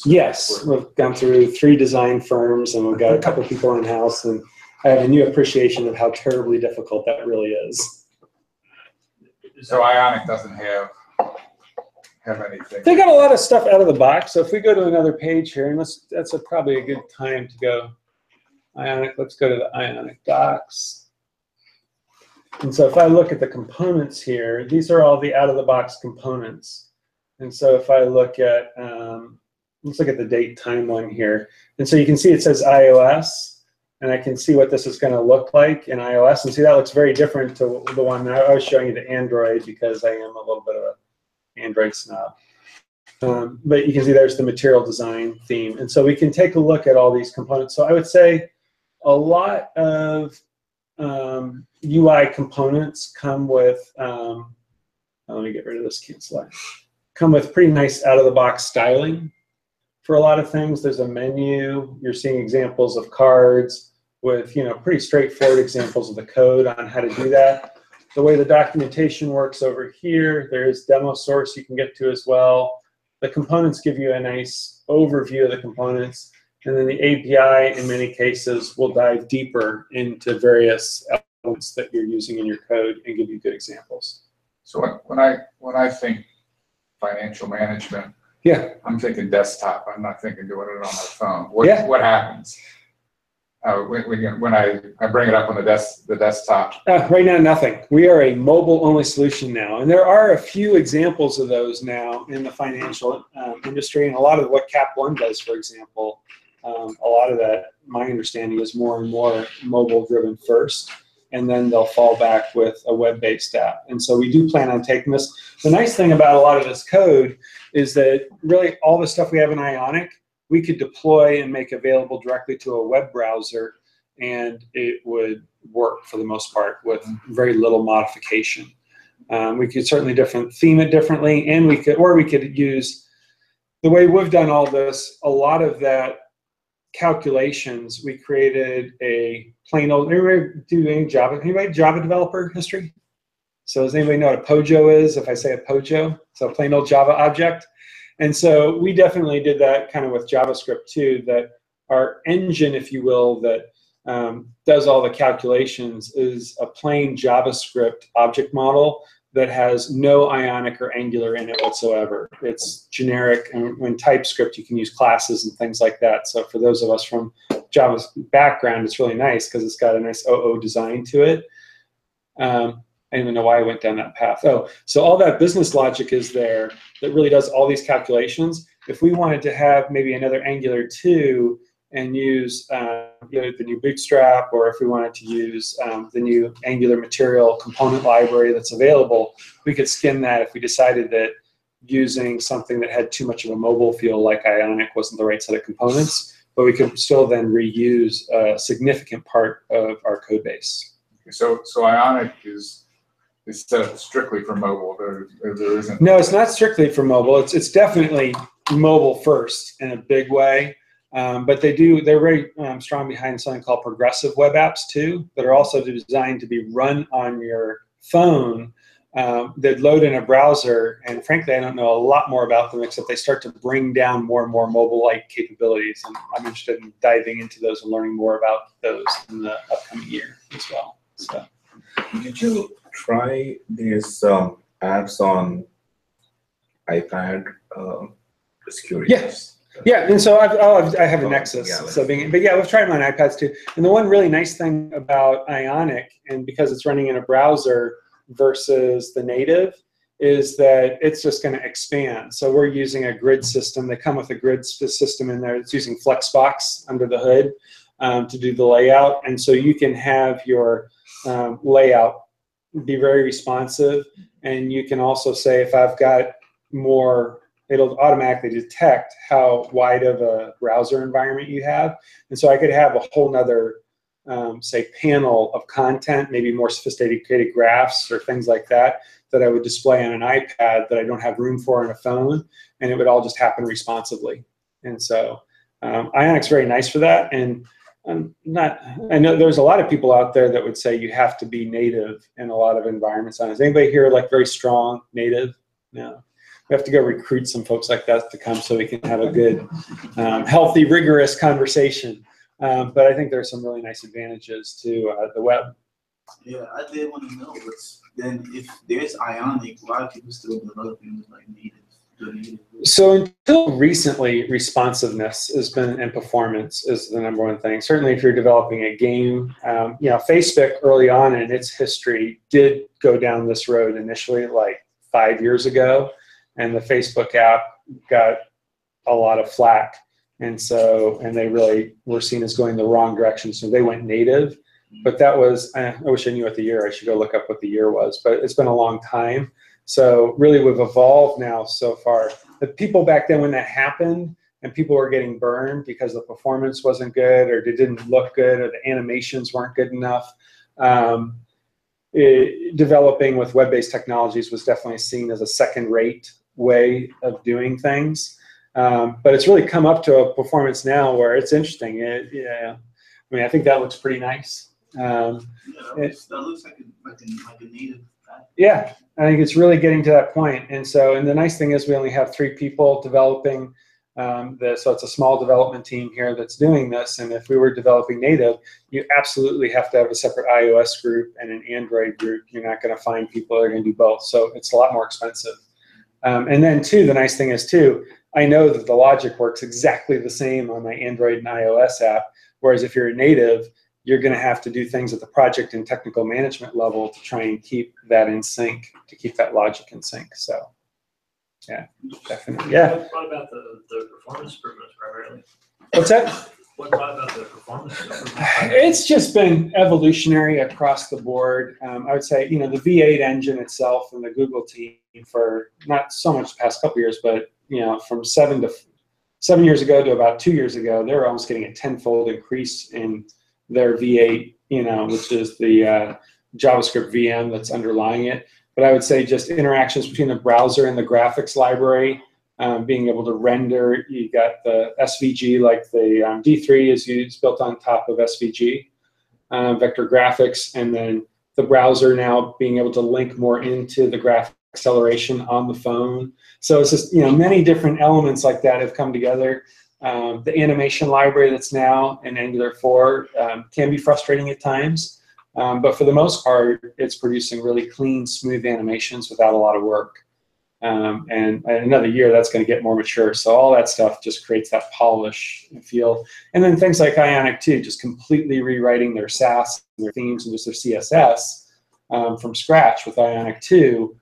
Yes, we've gone through 3 design firms, and we've got a couple people in-house, and I have a new appreciation of how terribly difficult that really is. So Ionic doesn't have anything. They got a lot of stuff out of the box. So if we go to another page here, and that's probably a good time to go. Ionic, let's go to the Ionic docs. And so if I look at the components here, these are all the out-of-the-box components. And so if I look at, let's look at the date time one here. And so you can see it says iOS, and I can see what this is going to look like in iOS. And see, that looks very different to the one that I was showing you, the Android, because I am a little bit of an Android snob. But you can see there's the material design theme. And so we can take a look at all these components. So I would say a lot of UI components come with, let me get rid of this cancel. Come with pretty nice out-of-the-box styling. For a lot of things, there's a menu. You're seeing examples of cards with, pretty straightforward examples of the code on how to do that. The way the documentation works over here, there's demo source you can get to as well. The components give you a nice overview of the components, and then the API, in many cases, will dive deeper into various elements that you're using in your code and give you good examples. So when I think financial management, yeah, I'm thinking desktop. I'm not thinking doing it on my phone. What happens when I bring it up on the desktop? Right now, nothing. We are a mobile-only solution now, and there are a few examples of those now in the financial industry, and a lot of what Cap One does, for example. A lot of that, my understanding, is more and more mobile-driven first, and then they'll fall back with a web-based app. And so we do plan on taking this. The nice thing about a lot of this code is that really all the stuff we have in Ionic, we could deploy and make available directly to a web browser, and it would work for the most part with very little modification. We could certainly theme it differently, and we could use, the way we've done all this, a lot of that calculations, we created a plain old, anybody do any Java? Anybody Java developer history? So does anybody know what a POJO is? If I say a POJO, so a plain old Java object. And so we definitely did that kind of with JavaScript too, that our engine, if you will, that does all the calculations is a plain JavaScript object model that has no Ionic or Angular in it whatsoever. It's generic, and when TypeScript, you can use classes and things like that. So for those of us from Java's background, it's really nice because it's got a nice OO design to it. I don't even know why I went down that path. Oh, so all that business logic is there that really does all these calculations. If we wanted to have maybe another Angular 2 and use the new Bootstrap, or if we wanted to use the new Angular material component library that's available, we could skin that if we decided that using something that had too much of a mobile feel like Ionic wasn't the right set of components, but we could still then reuse a significant part of our code base. So Ionic is set up strictly for mobile. There isn't. No, it's not strictly for mobile. It's definitely mobile first in a big way. But they're very strong behind something called progressive web apps too, that are also designed to be run on your phone, that load in a browser. And frankly, I don't know a lot more about them, except they start to bring down more and more mobile-like capabilities. And I'm interested in diving into those and learning more about those in the upcoming year as well. So, did you try these apps on iPad? Just curious. Yes. Yeah, and so I have a Nexus. Yeah, so but yeah, we've tried them on iPads too. And the one really nice thing about Ionic, and because it's running in a browser versus the native, is that it's just going to expand. So we're using a grid system. They come with a grid system in there. It's using Flexbox under the hood to do the layout. And so you can have your layout be very responsive. And you can also say, if I've got more, it'll automatically detect how wide of a browser environment you have. And so I could have a whole nother, say, panel of content, maybe more sophisticated graphs or things like that, that I would display on an iPad that I don't have room for on a phone. and it would all just happen responsively. And so Ionic's very nice for that. And I know there's a lot of people out there that would say you have to be native in a lot of environments. Is anybody here like very strong native? No. We have to go recruit some folks like that to come so we can have a good, healthy, rigorous conversation. But I think there's some really nice advantages to the web. Yeah, I did want to know what's then if there's Ionic, why are people still developing with like native? So until recently, responsiveness has been, and performance is the #1 thing. Certainly, if you're developing a game, Facebook early on in its history did go down this road initially, like 5 years ago, and the Facebook app got a lot of flack, and they really were seen as going the wrong direction. So they went native, but that was I wish I knew what the year. I should go look up what the year was, but it's been a long time. So really we've evolved now so far. The people back then when that happened and people were getting burned because the performance wasn't good or it didn't look good or the animations weren't good enough, developing with web-based technologies was definitely seen as a second-rate way of doing things. But it's really come up to a performance now where it's interesting. I think that looks pretty nice. That looks like a native. Yeah, I think it's really getting to that point. And the nice thing is we only have 3 people developing this. So it's a small development team here that's doing this. And if we were developing native, you absolutely have to have a separate iOS group and an Android group. You're not going to find people that are going to do both. So it's a lot more expensive. And then too, the nice thing is too, I know that the logic works exactly the same on my Android and iOS app. Whereas if you're a native, you're going to have to do things at the project and technical management level to try and keep that in sync, to keep that logic in sync. So, yeah, definitely. Yeah. What about the performance improvements primarily? What's that? What about the performance improvements? It's just been evolutionary across the board. I would say, the V8 engine itself and the Google team for not so much the past couple years, but from 7 years ago to about 2 years ago, they were almost getting a 10-fold increase in their V8, which is the JavaScript VM that's underlying it. But I would say just interactions between the browser and the graphics library, being able to render. You got the SVG, like the D3 is used, built on top of SVG, vector graphics, and then the browser now being able to link more into the graphic acceleration on the phone. So it's just, many different elements like that have come together. The animation library that's now in Angular 4 can be frustrating at times, but for the most part, it's producing really clean, smooth animations without a lot of work. And in another year, that's going to get more mature. So all that stuff just creates that polish feel. And then things like Ionic too, just completely rewriting their Sass, and their themes, and just their CSS from scratch with Ionic 2.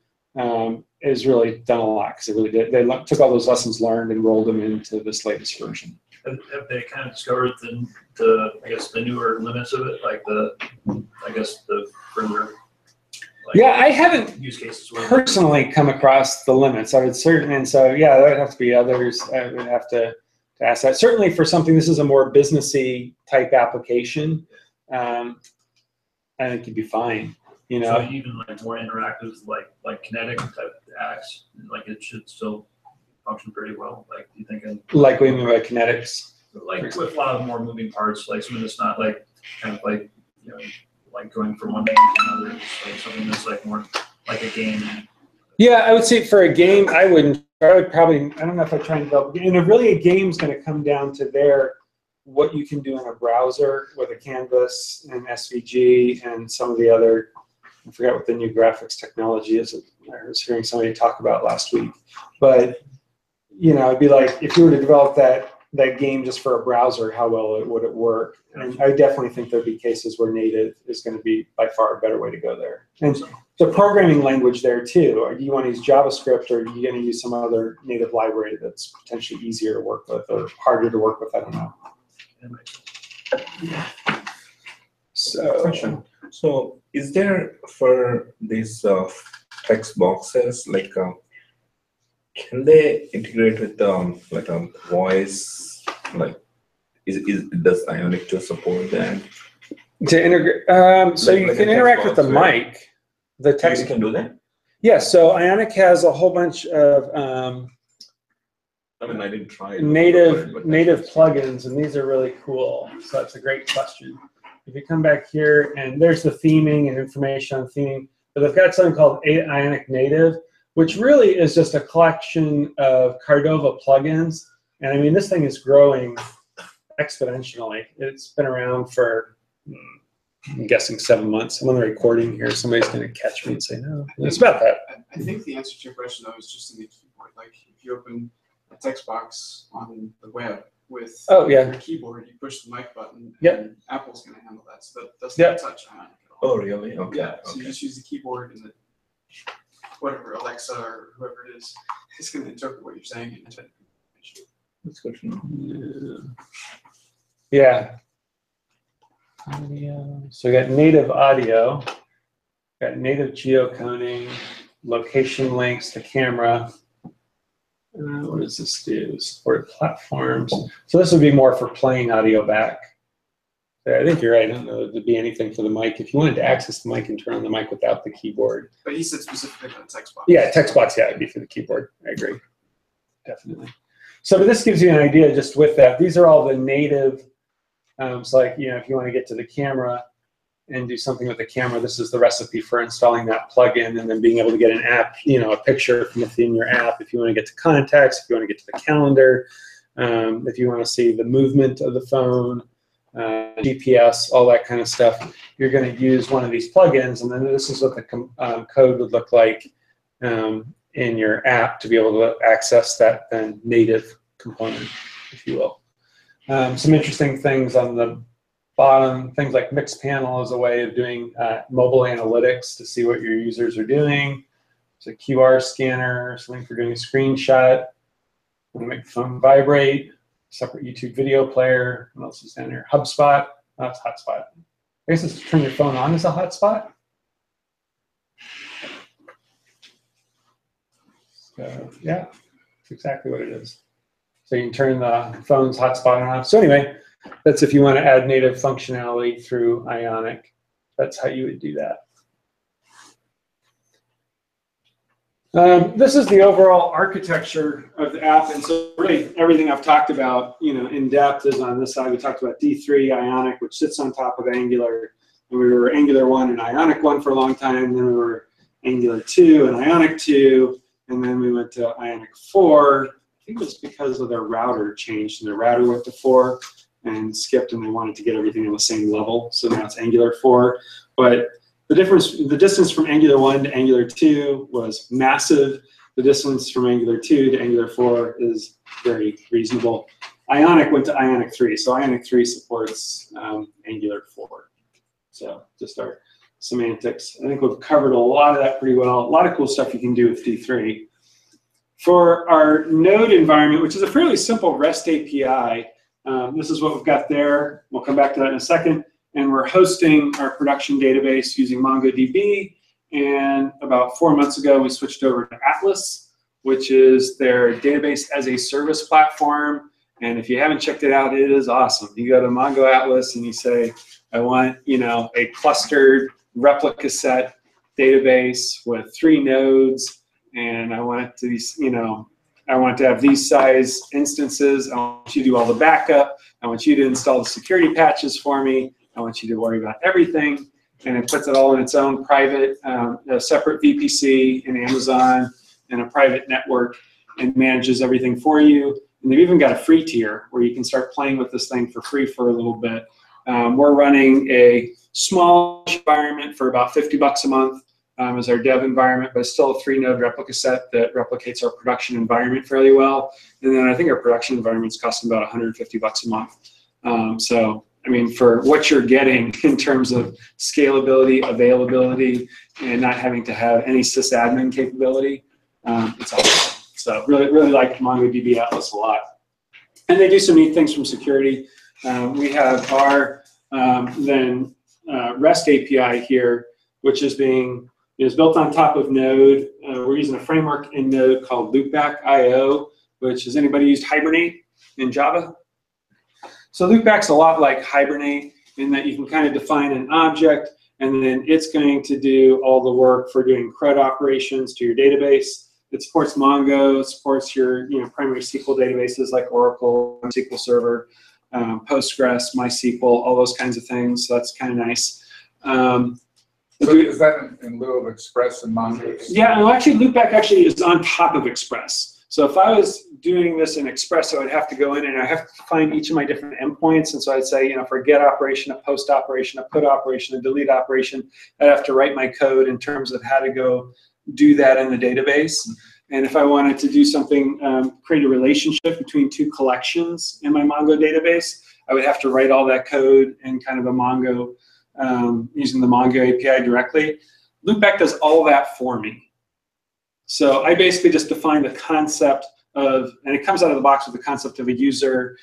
Has really done a lot because they took all those lessons learned and rolled them into this latest version. Have they kind of discovered the newer limits of it, like the further? I haven't use cases personally come across the limits. I would certainly, and so there would have to be others. I would have to ask that. Certainly for something, this is a more businessy type application. I think you'd be fine. So even more interactive, like kinetic type acts, it should still function pretty well. Do you think? Like we mean by kinetics? With a lot of more moving parts, something that's not going from one thing to another, something that's more like a game. Yeah, I would say for a game, I would probably, I don't know if I try and develop, and really a game's going to come down to what you can do in a browser with a canvas and SVG and some of the other, I forgot what the new graphics technology is. I was hearing somebody talk about last week. But, it'd be like if you were to develop that game just for a browser, how well would it work? And I definitely think there'd be cases where native is going to be by far a better way to go there. And the programming language there too, or do you want to use JavaScript, or are you going to use some other native library that's potentially easier to work with or harder to work with? I don't know. So, question. So is there for these text boxes, can they integrate with voice? Does Ionic to support that? To integrate, so you can interact with the mic. The text can do that. Yeah. So Ionic has a whole bunch of I mean, I didn't try it. native but native plugins, and these are really cool. So that's a great question. If you come back here, and there's the theming and information on theming, but they've got something called Ionic Native, which really is just a collection of Cordova plugins. And I mean, this thing is growing exponentially. It's been around for, I'm guessing 7 months. I'm on the recording here. Somebody's going to catch me and say, no, it's about that. I think the answer to your question, though, is just in the keyboard. Like, if you open a text box on the web with your keyboard, you push the mic button, and Apple's going to handle that. So that doesn't touch Ionic at all. Oh, really? Okay. Yeah, so you just use the keyboard, and whatever, Alexa or whoever it is going to interpret what you're saying and interpret information. That's good to know. Yeah. Audio. So we got native audio, got native geocoding, location links to camera. What does this do? Support platforms. So this would be more for playing audio back. I think you're right. I don't know if there'd be anything for the mic. If you wanted to access the mic and turn on the mic without the keyboard. But he said specifically on the text box. Yeah, text box, yeah, it'd be for the keyboard. I agree. Definitely. So but this gives you an idea just with that. These are all the native, so like, you know, if you want to get to the camera and do something with the camera, this is the recipe for installing that plugin and then being able to get an app, you know, a picture from within your app. If you want to get to contacts, if you want to get to the calendar, if you want to see the movement of the phone, GPS, all that kind of stuff, you're going to use one of these plugins, and then this is what the code would look like in your app to be able to access that then native component, if you will. Some interesting things on the bottom, things like Mixpanel is a way of doing mobile analytics to see what your users are doing. It's a QR scanner, something for doing a screenshot. Want to make the phone vibrate. Separate YouTube video player. What else is down here? HubSpot. Oh, that's Hotspot. I guess it's to turn your phone on as a hotspot. So yeah, that's exactly what it is. So you can turn the phone's hotspot on and off. So anyway, that's if you want to add native functionality through Ionic. That's how you would do that. This is the overall architecture of the app, and so really everything I've talked about, you know, in depth is on this side. We talked about D3 Ionic, which sits on top of Angular, and we were Angular 1 and Ionic 1 for a long time. Then we were Angular 2 and Ionic 2, and then we went to Ionic 4. I think it was because of their router changed, and their router went to 4 and skipped, and they wanted to get everything on the same level. So now it's Angular 4, but the distance from Angular 1 to Angular 2 was massive. The distance from Angular 2 to Angular 4 is very reasonable. Ionic went to Ionic 3, so Ionic 3 supports Angular 4. So just our semantics. I think we've covered a lot of that pretty well. A lot of cool stuff you can do with D3. For our Node environment, which is a fairly simple REST API, this is what we've got there. We'll come back to that in a second. And we're hosting our production database using MongoDB. And about 4 months ago, we switched over to Atlas, which is their database as a service platform. And if you haven't checked it out, it is awesome. You go to Mongo Atlas and you say, I want, you know, a clustered replica set database with 3 nodes, and I want it to be, you know, I want to have these size instances. I want you to do all the backup. I want you to install the security patches for me. I want you to worry about everything, and it puts it all in its own private, a separate VPC in Amazon and a private network, and manages everything for you. And they've even got a free tier where you can start playing with this thing for free for a little bit. We're running a small environment for about $50 a month as our dev environment, but it's still a 3-node replica set that replicates our production environment fairly well. And then I think our production environment's costing about $150 a month. So I mean, for what you're getting in terms of scalability, availability, and not having to have any sysadmin capability, it's awesome. So really like MongoDB Atlas a lot. And they do some neat things from security. We have our REST API here, which is built on top of Node. We're using a framework in Node called Loopback.io, which has anybody used Hibernate in Java? So Loopback's a lot like Hibernate in that you can kind of define an object, and then it's going to do all the work for doing CRUD operations to your database. It supports Mongo, it supports your primary SQL databases like Oracle, SQL Server, Postgres, MySQL, all those kinds of things. So that's kind of nice. So is that in lieu of Express and Mongo? Yeah, no, actually, Loopback actually is on top of Express. So if I was doing this in Express, I would have to go in and I have to find each of my different endpoints. And so I'd say, for a get operation, a post operation, a put operation, a delete operation, I'd have to write my code in terms of how to go do that in the database. And if I wanted to do something, create a relationship between two collections in my Mongo database, I would have to write all that code in kind of a Mongo, using the Mongo API directly. Loopback does all that for me. So I basically just define the concept of, and it comes out of the box with the concept of a user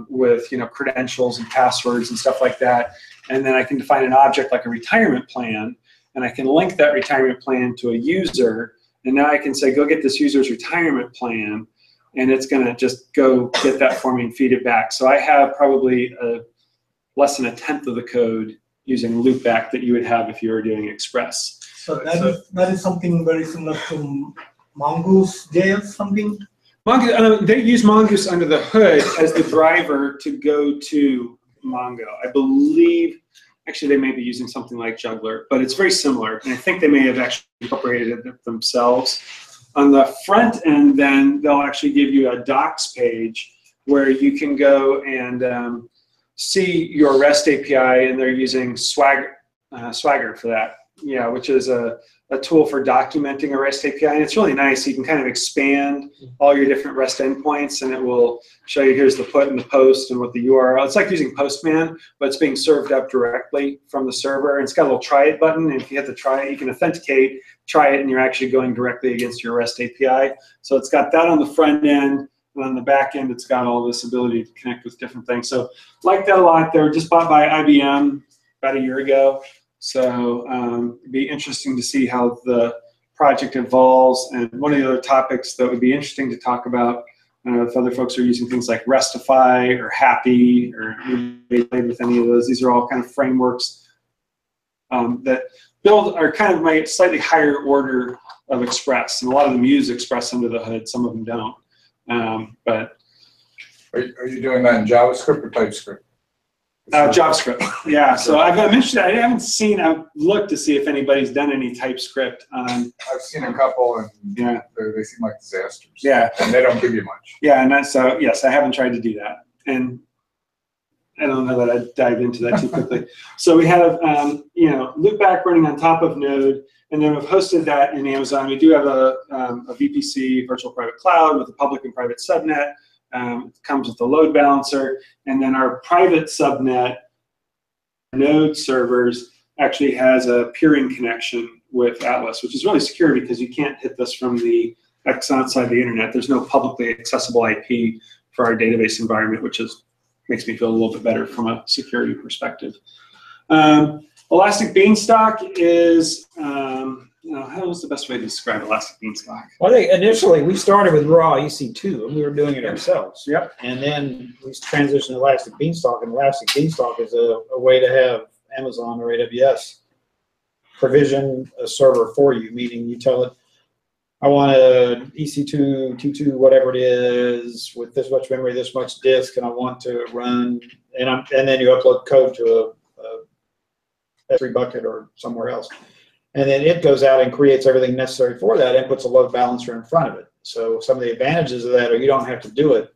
with credentials and passwords and stuff like that. And then I can define an object like a retirement plan, and I can link that retirement plan to a user. And now I can say, go get this user's retirement plan, and it's going to just go get that for me and feed it back. So I have probably less than 1/10 of the code using Loopback that you would have if you were doing Express. So that is something very similar to MongoDB something? They use Mongoose under the hood as the driver to go to Mongo. I believe, actually they may be using something like Juggler, but it's very similar. And I think they may have actually incorporated it themselves. On the front end, then they'll actually give you a docs page where you can go and see your REST API, and they're using Swagger for that. Yeah, which is a tool for documenting a REST API, and it's really nice. You can kind of expand all your different REST endpoints, and it will show you here's the put and the post and what the URL. It's like using Postman, but it's being served up directly from the server. And it's got a little try it button, and if you hit the try it, you can authenticate, try it, and you're actually going directly against your REST API. So it's got that on the front end, and on the back end, it's got all this ability to connect with different things. So like that a lot. They were just bought by IBM about a year ago. So it'd be interesting to see how the project evolves. And one of the other topics that would be interesting to talk about, if other folks are using things like Restify or Happy, or maybe played with any of those, these are all kind of frameworks that are kind of my slightly higher order of Express. And a lot of them use Express under the hood, some of them don't. But are you doing that in JavaScript or TypeScript? JavaScript, yeah. So I've mentioned that. I haven't seen, I've looked to see if anybody's done any TypeScript. I've seen a couple, and yeah, they seem like disasters. Yeah. And they don't give you much. Yeah, and that's, so yes, I haven't tried to do that. And I don't know that I dived into that too quickly. So we have, Loopback running on top of Node, and then we've hosted that in Amazon. We do have a VPC, virtual private cloud, with a public and private subnet. It comes with a load balancer, and then our private subnet, Node servers, actually has a peering connection with Atlas, which is really secure because you can't hit this from the outside the internet. There's no publicly accessible IP for our database environment, which makes me feel a little bit better from a security perspective. Elastic Beanstalk is, how was the best way to describe Elastic Beanstalk? Well, I think initially we started with raw EC2, and we were doing it ourselves. Yep. And then we transitioned to Elastic Beanstalk, and Elastic Beanstalk is a way to have Amazon or AWS provision a server for you, meaning you tell it, I want a EC2, T2, whatever it is, with this much memory, this much disk, and I want to run, and then you upload code to a S3 bucket or somewhere else. And then it goes out and creates everything necessary for that and puts a load balancer in front of it. So some of the advantages of that are you don't have to do it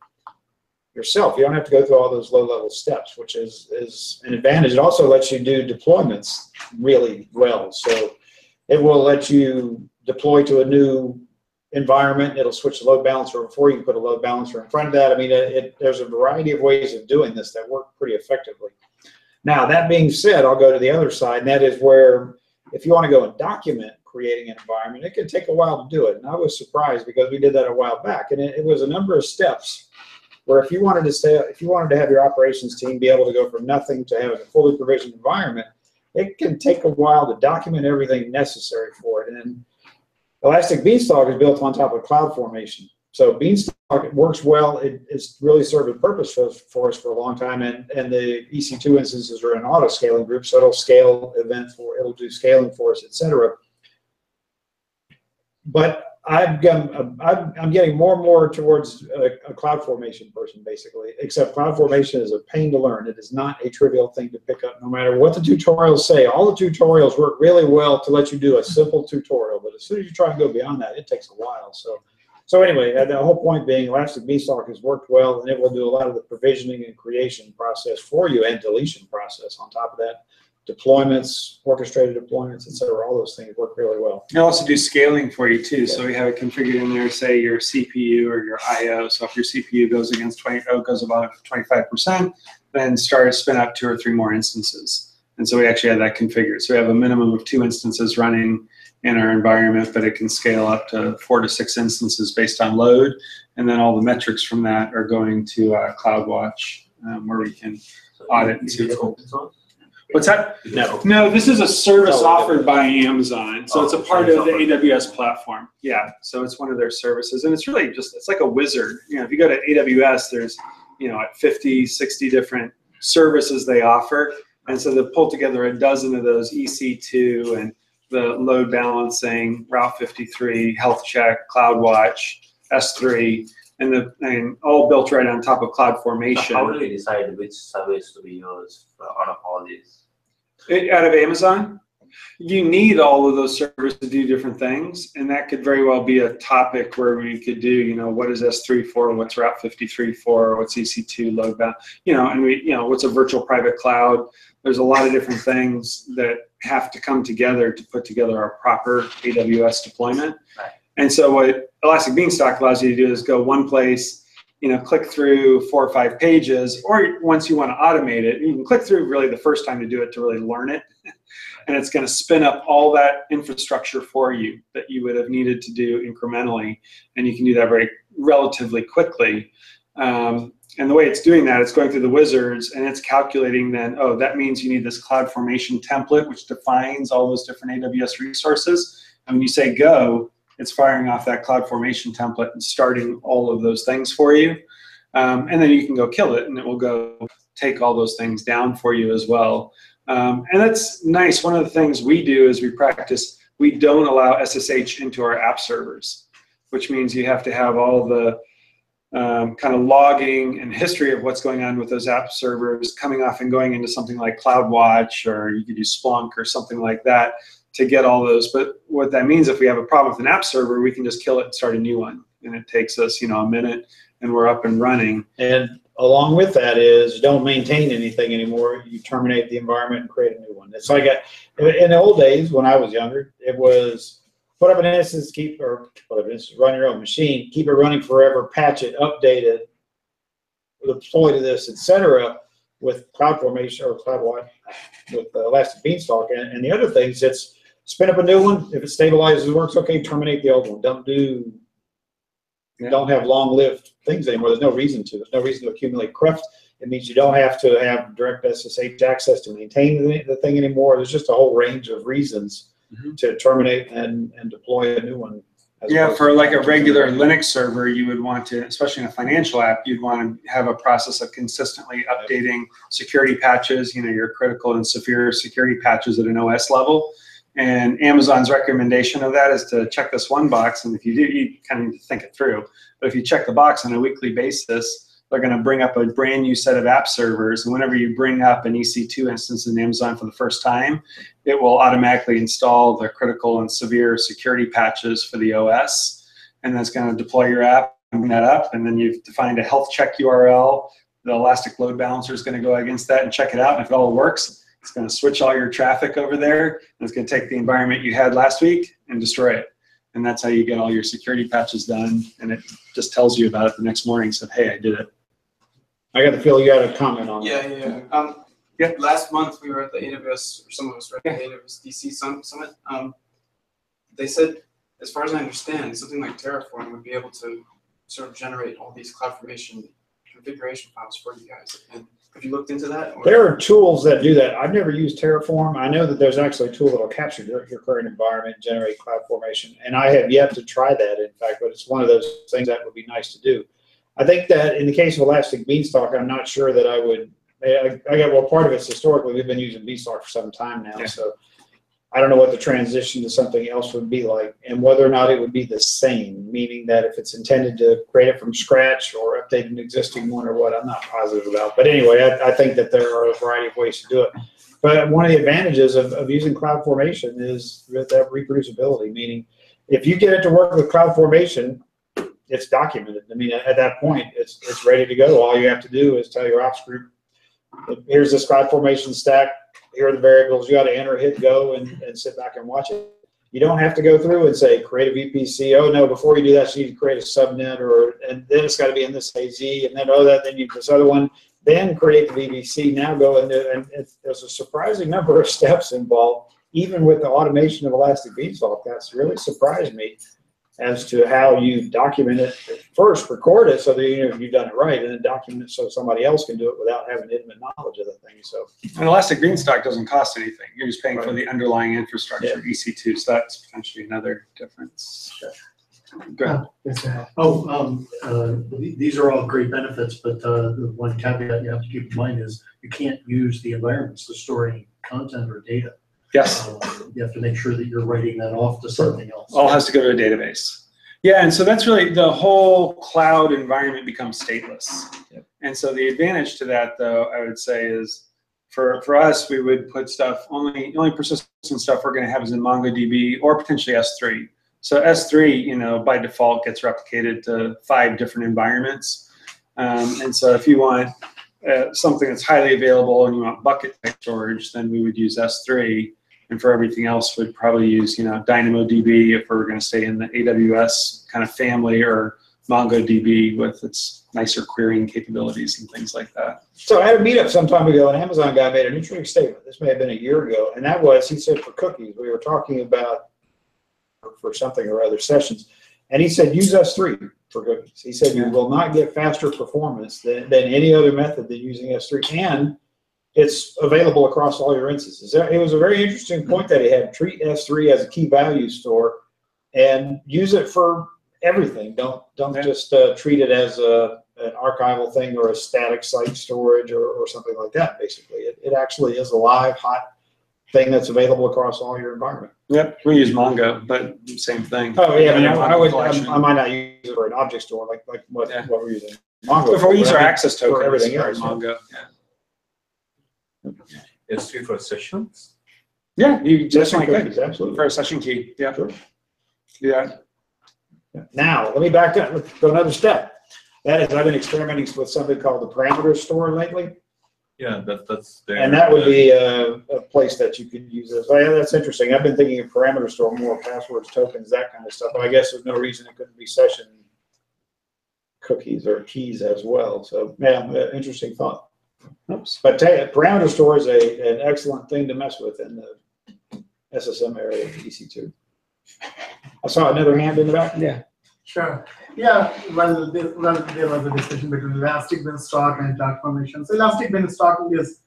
yourself. You don't have to go through all those low-level steps, which is an advantage. It also lets you do deployments really well. So it will let you deploy to a new environment. It'll switch the load balancer before you can put a load balancer in front of that. I mean, there's a variety of ways of doing this that work pretty effectively. Now, that being said, I'll go to the other side, and that is where if you want to go and document creating an environment, it can take a while to do it. And I was surprised because we did that a while back, and it was a number of steps where if you wanted to have your operations team be able to go from nothing to having a fully provisioned environment, it can take a while to document everything necessary for it. And Elastic Beanstalk is built on top of CloudFormation. So Beanstalk works well. It's really served a purpose for us for a long time, and the EC2 instances are an auto-scaling group, so it'll scale events it'll do scaling for us, etc. But I'm getting more and more towards a CloudFormation person, basically, except CloudFormation is a pain to learn. It is not a trivial thing to pick up, no matter what the tutorials say. All the tutorials work really well to let you do a simple tutorial, but as soon as you try and go beyond that, it takes a while. So anyway, the whole point being Elastic Beanstalk has worked well, and it will do a lot of the provisioning and creation process for you and deletion process on top of that. Deployments, orchestrated deployments, et cetera, all those things work really well. It'll also do scaling for you too. So we have it configured in there, say your CPU or your I/O. So if your CPU goes against goes above 25%, then start to spin up 2 or 3 more instances. And so we actually have that configured. So we have a minimum of 2 instances running in our environment, but it can scale up to 4 to 6 instances based on load. And then all the metrics from that are going to CloudWatch, where we can audit and see. What's that? No, this is a service offered by Amazon. So it's a part of the AWS platform. Yeah, so it's one of their services. And it's really just, it's like a wizard. You know, if you go to AWS, there's, you know, 50, 60 different services they offer. And so they pull together a dozen of those, EC2 and the load balancing, Route 53, Health Check, CloudWatch, S3, and all built right on top of CloudFormation. So how do we decide which service to be used out of all these? Out of Amazon, you need all of those servers to do different things, and that could very well be a topic where we could do, you know, what is S3 for, what's Route 53 for, what's EC2 load balance, you know, and we, you know, what's a virtual private cloud. There's a lot of different things that have to come together to put together a proper AWS deployment. Right. And so what Elastic Beanstalk allows you to do is go one place, you know, click through 4 or 5 pages, or once you want to automate it, you can click through really the first time to do it to really learn it. And it's going to spin up all that infrastructure for you that you would have needed to do incrementally. And you can do that very relatively quickly. And the way it's doing that, it's going through the wizards and it's calculating then, oh, that means you need this CloudFormation template, which defines all those different AWS resources. And when you say go, it's firing off that CloudFormation template and starting all of those things for you. And then you can go kill it and it will go take all those things down for you as well. And that's nice. One of the things we do is we practice, we don't allow SSH into our app servers, which means you have to have all the kind of logging and history of what's going on with those app servers coming off and going into something like CloudWatch, or you could use Splunk or something like that to get all those. But what that means, if we have a problem with an app server, we can just kill it and start a new one. And it takes us, you know, a minute and we're up and running. And along with that is you don't maintain anything anymore. You terminate the environment and create a new one. It's like in the old days when I was younger, it was put up an instance, run your own machine, keep it running forever, patch it, update it, deploy to this, etc. With CloudFormation or CloudWatch with Elastic Beanstalk. And the other things, it's spin up a new one. If it stabilizes and works okay, terminate the old one. Don't have long-lived things anymore. There's no reason to. There's no reason to accumulate cruft. It means you don't have to have direct SSH access to maintain the thing anymore. There's just a whole range of reasons to terminate and deploy a new one. Yeah, for like a regular Linux server, you would want to, especially in a financial app, you'd want to have a process of consistently updating security patches, you know, your critical and severe security patches at an OS level. And Amazon's recommendation of that is to check this one box. And if you do, you kind of need to think it through. But if you check the box on a weekly basis, they're going to bring up a brand new set of app servers. And whenever you bring up an EC2 instance in Amazon for the first time, it will automatically install the critical and severe security patches for the OS. And that's going to deploy your app and bring that up. And then you've defined a health check URL. The Elastic Load Balancer is going to go against that and check it out. And if it all works, it's going to switch all your traffic over there. And it's going to take the environment you had last week and destroy it. And that's how you get all your security patches done. And it just tells you about it the next morning. So, hey, I did it. I got the feel you had a comment on that. Yeah. Last month we were at the AWS, or some of us were at the AWS DC Summit. They said, as far as I understand, something like Terraform would be able to sort of generate all these CloudFormation configuration files for you guys. And have you looked into that? Or? There are tools that do that. I've never used Terraform. I know that there's actually a tool that will capture your current environment and generate CloudFormation. And I have yet to try that, in fact, but it's one of those things that would be nice to do. I think that in the case of Elastic Beanstalk, I'm not sure that I would. Well, part of it's historically we've been using Beanstalk for some time now, so I don't know what the transition to something else would be like, and whether or not it would be the same, meaning that if it's intended to create it from scratch or update an existing one or what, I'm not positive about. But anyway, I think that there are a variety of ways to do it. But one of the advantages of using CloudFormation is that reproducibility, meaning if you get it to work with CloudFormation, it's documented. I mean, at that point, it's ready to go. All you have to do is tell your ops group, here's this CloudFormation stack, here are the variables, you got to enter, hit go, and sit back and watch it. You don't have to go through and say, create a VPC. Oh, no, before you do that, you need to create a subnet, and then it's got to be in this AZ, and then, then you do this other one. Then create the VPC, now go and do, and there's a surprising number of steps involved, even with the automation of Elastic Beanstalk. That's really surprised me as to how you document it. First, record it so that you know you've done it right, and then document it so somebody else can do it without having intimate knowledge of the thing. So, and Elastic Beanstalk doesn't cost anything. You're just paying for the underlying infrastructure, EC2, so that's potentially another difference. Go ahead. These are all great benefits, but the one caveat you have to keep in mind is you can't use the environments to store any content or data. Yes. You have to make sure that you're writing that off to something else. All has to go to a database. Yeah, and so that's really, the whole cloud environment becomes stateless. Yep. And so the advantage to that, though, I would say is, for us, we would put stuff, the only persistent stuff we're going to have is in MongoDB or potentially S3. So S3, by default gets replicated to 5 different environments. And so if you want something that's highly available and you want bucket type storage, then we would use S3. And for everything else, we'd probably use, DynamoDB if we're going to stay in the AWS kind of family, or MongoDB with its nicer querying capabilities and things like that. So I had a meetup some time ago, and an Amazon guy made an interesting statement. This may have been a year ago, and that was, he said, for cookies, we were talking about for something or other sessions, and he said use S3 for cookies. He said you will not get faster performance than any other method than using S3, and it's available across all your instances. It was a very interesting point that he had. Treat S3 as a key value store and use it for everything. Don't just treat it as an archival thing or a static site storage or something like that, basically. It actually is a live, hot thing that's available across all your environment. Yep, we use Mongo, but same thing. Oh yeah, I might not use it for an object store like what we're using. Mongo. If we use our access token for everything else. Mongo. S3 for sessions? Yeah, you just like cookies, absolutely. For a session key. Yeah. Sure. Yeah. Now, let me back up, let's go another step. That is, I've been experimenting with something called the parameter store lately. Yeah, that's there. And that would be a place that you could use this. Oh, yeah, that's interesting. I've been thinking of parameter store, more passwords, tokens, that kind of stuff. But I guess there's no reason it couldn't be session cookies or keys as well. So, yeah, interesting thought. Oops. But parameter store is an excellent thing to mess with in the SSM area of EC2. I saw another hand in the back. Yeah. Sure. Yeah, well, there was a discussion between Elastic Beanstalk and CloudFormation. So Elastic Beanstalk is,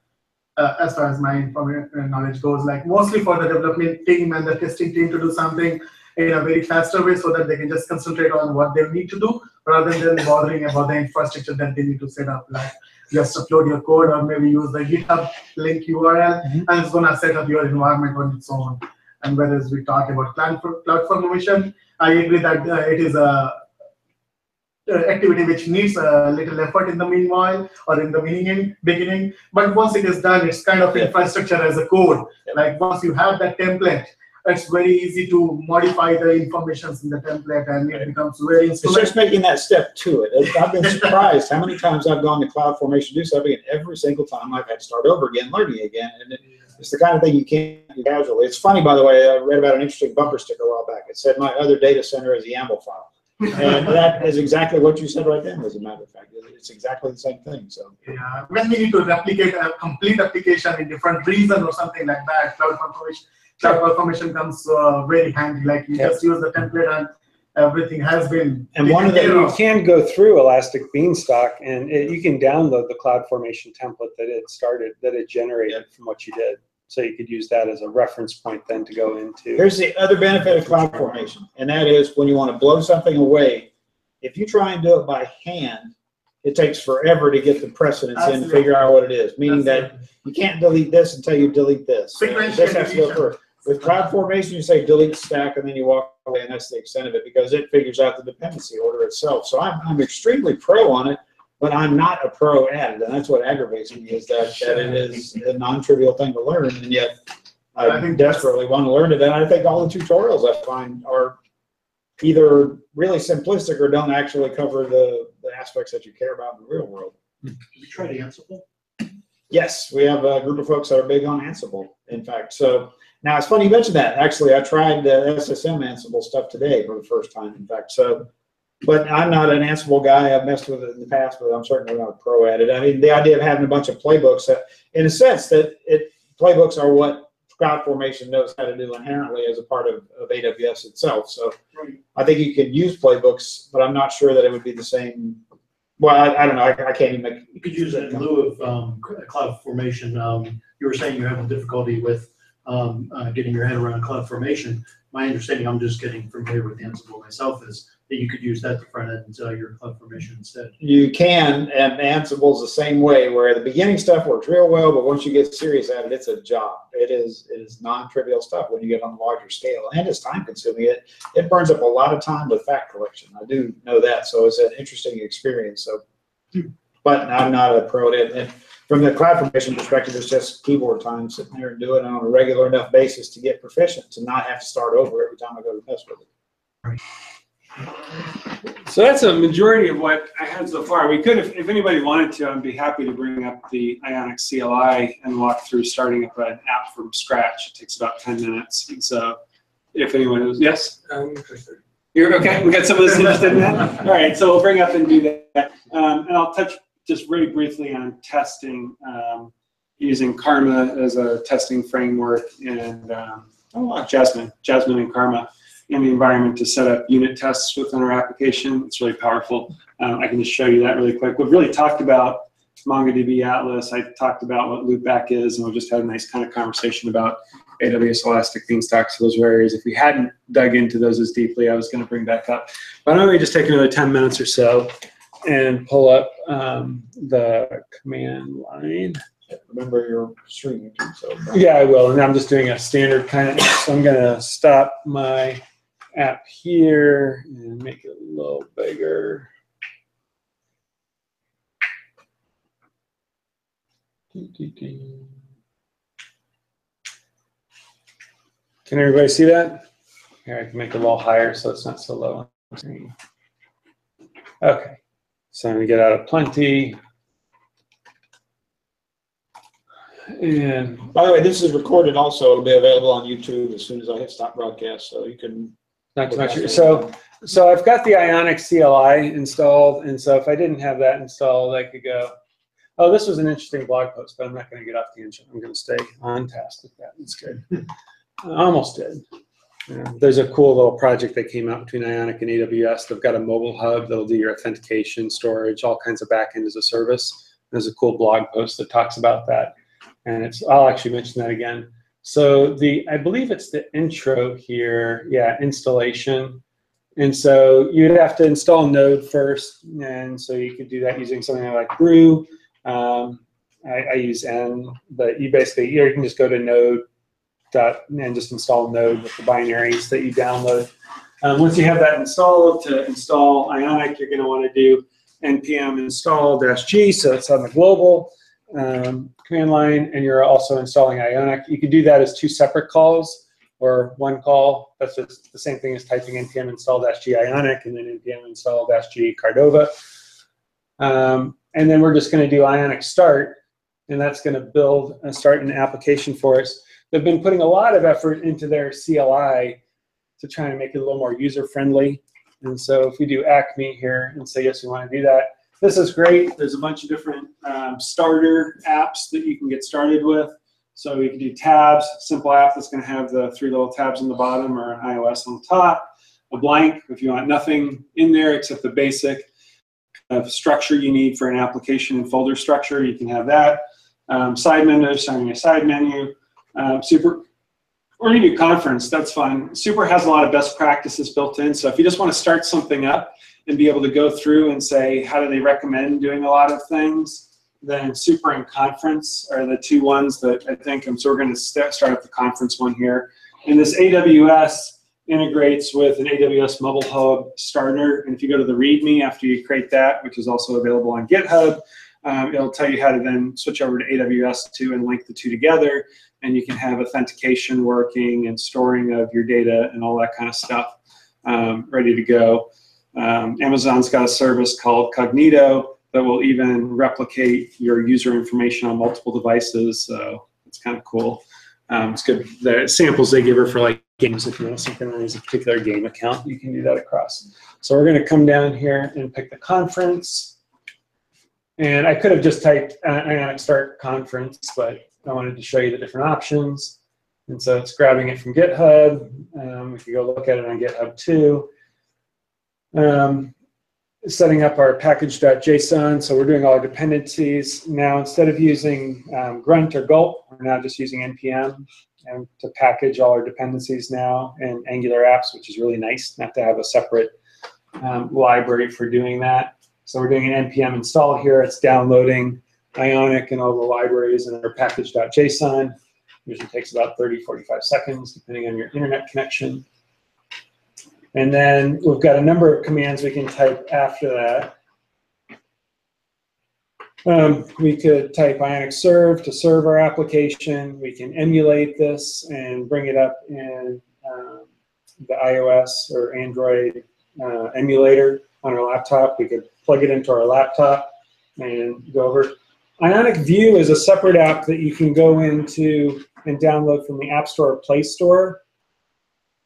as far as my knowledge goes, like mostly for the development team and the testing team to do something in a very faster way so that they can just concentrate on what they need to do rather than bothering about the infrastructure that they need to set up. Like just upload your code or maybe use the GitHub link URL, and it's going to set up your environment on its own. And whereas we talk about CloudFormation, I agree that it is a activity which needs a little effort in the meanwhile or in the beginning. But once it is done, it's kind of infrastructure as a code. Like once you have that template, it's very easy to modify the information in the template, and it becomes very instrumental. It's just making that step to it. I've been surprised how many times I've gone to CloudFormation to do something, and every single time I've had to start over again, learning again. And it's the kind of thing you can't do casually. It's funny, by the way, I read about an interesting bumper sticker a while back. It said, my other data center is a YAML file. And that is exactly what you said right then, as a matter of fact. It's exactly the same thing. So yeah, when we need to replicate a complete application in different region or something like that, CloudFormation comes very handy. Like you just use the template and everything has been. And one of the you can go through Elastic Beanstalk and you can download the CloudFormation template that it generated from what you did. So you could use that as a reference point then to go into. Here's the other benefit of CloudFormation, and that is when you want to blow something away, if you try and do it by hand, it takes forever to get the precedence in and figure out what it is. Meaning that you can't delete this until you delete this. This has to go first. With CloudFormation, you say delete stack, and then you walk away, and that's the extent of it, because it figures out the dependency order itself. So I'm extremely pro on it, but I'm not a pro at it, and that's what aggravates me, is that it is a non-trivial thing to learn, and yet I desperately want to learn it. And I think all the tutorials I find are either really simplistic or don't actually cover the aspects that you care about in the real world. Have you tried Ansible? Yes, we have a group of folks that are big on Ansible, in fact. So now it's funny you mentioned that. Actually, I tried SSM Ansible stuff today for the first time, in fact. So, but I'm not an Ansible guy. I've messed with it in the past, but I'm certainly not a pro at it. I mean, the idea of having a bunch of playbooks, in a sense, that playbooks are what CloudFormation knows how to do inherently as a part of AWS itself. So I think you can use playbooks, but I'm not sure that it would be the same. Well, I don't know. I can't even make. You could use it in lieu of CloudFormation. You were saying you're having difficulty with getting your head around CloudFormation. My understanding, I'm just getting familiar with Ansible myself, is that you could use that to front end your CloudFormation instead. You can, and Ansible's the same way, where the beginning stuff works real well, but once you get serious at it, it's a job. It is non-trivial stuff when you get on a larger scale, and it's time consuming. It burns up a lot of time with fact collection. I do know that, so it's an interesting experience. So, but I'm not a pro at it. And from the CloudFormation perspective, it's just keyboard time, sitting there and doing it on a regular enough basis to get proficient, to not have to start over every time I go to mess with it. So that's a majority of what I had so far. We could, if anybody wanted to, I'd be happy to bring up the Ionic CLI and walk through starting up an app from scratch. It takes about 10 minutes. And so if anyone was, yes? I'm interested. You're okay? We got some of us interested in that? All right, so we'll bring up and do that. And I'll touch just really briefly on testing, using Karma as a testing framework, and Jasmine and Karma in the environment to set up unit tests within our application. It's really powerful. I can just show you that really quick. We've really talked about MongoDB Atlas. I talked about what loopback is, and we just had a nice kind of conversation about AWS Elastic Beanstalk, so those areas. If we hadn't dug into those as deeply, I was going to bring back up. But why don't we just take another 10 minutes or so and pull up the command line. Remember your streaming too, so. Yeah, I will, and I'm just doing a standard kind of, so I'm going to stop my app here and make it a little bigger. Can everybody see that? Here, I can make it a little higher so it's not so low on the screen. Okay, so I'm going to get out of plenty. And by the way, this is recorded also. It'll be available on YouTube as soon as I hit stop broadcast, so you can. Not too much. So I've got the Ionic CLI installed, and so if I didn't have that installed, I could go, oh, this was an interesting blog post, but I'm not going to get off the engine. I'm going to stay on task with that. That's good. I almost did. There's a cool little project that came out between Ionic and AWS. They've got a mobile hub that'll do your authentication, storage, all kinds of backend as a service. There's a cool blog post that talks about that. And I'll actually mention that again. So I believe it's the intro here, yeah, installation. And so you'd have to install Node first, and so you could do that using something like Brew. I use N, but you can just go to Node and just install Node with the binaries that you download. Once you have that installed, to install Ionic, you're going to want to do npm install-g, so it's on the global command line, and you're also installing Ionic. You can do that as two separate calls or one call. That's just the same thing as typing npm install-g Ionic and then npm install-g Cardova. And then we're just going to do Ionic start, and that's going to build and start an application for us. They've been putting a lot of effort into their CLI to try and make it a little more user-friendly. And so if we do Acme here and say, yes, we want to do that, this is great. There's a bunch of different starter apps that you can get started with. So you can do tabs, simple app that's going to have the 3 little tabs on the bottom or an iOS on the top. A blank if you want nothing in there except the basic structure you need for an application and folder structure. You can have that. Side menu, starting a side menu. Super, or you do conference, that's fine. Super has a lot of best practices built in. So if you just want to start something up and be able to go through and say, how do they recommend doing a lot of things, then Super and Conference are the two ones that I think, so we're going to start up the conference one here. And this AWS integrates with an AWS Mobile Hub starter. And if you go to the README after you create that, which is also available on GitHub, it'll tell you how to then switch over to AWS 2 and link the two together. And you can have authentication working and storing of your data and all that kind of stuff ready to go. Amazon's got a service called Cognito that will even replicate your user information on multiple devices. So it's kind of cool. It's good. The samples they give her for like games, if you want to synchronize a particular game account, you can do that across. So we're going to come down here and pick the conference. And I could have just typed Ionic Start Conference, but I wanted to show you the different options. And so it's grabbing it from GitHub. We can go look at it on GitHub too. Setting up our package.json. So we're doing all our dependencies. Now, instead of using grunt or gulp, we're now just using npm to package all our dependencies now in Angular apps, which is really nice, not to have a separate library for doing that. So we're doing an npm install here. It's downloading Ionic and all the libraries in our package.json. Usually takes about 30, 45 seconds, depending on your internet connection. And then we've got a number of commands we can type after that. We could type Ionic serve to serve our application. We can emulate this and bring it up in the iOS or Android emulator on our laptop. We could plug it into our laptop and go over. Ionic View is a separate app that you can go into and download from the App Store or Play Store.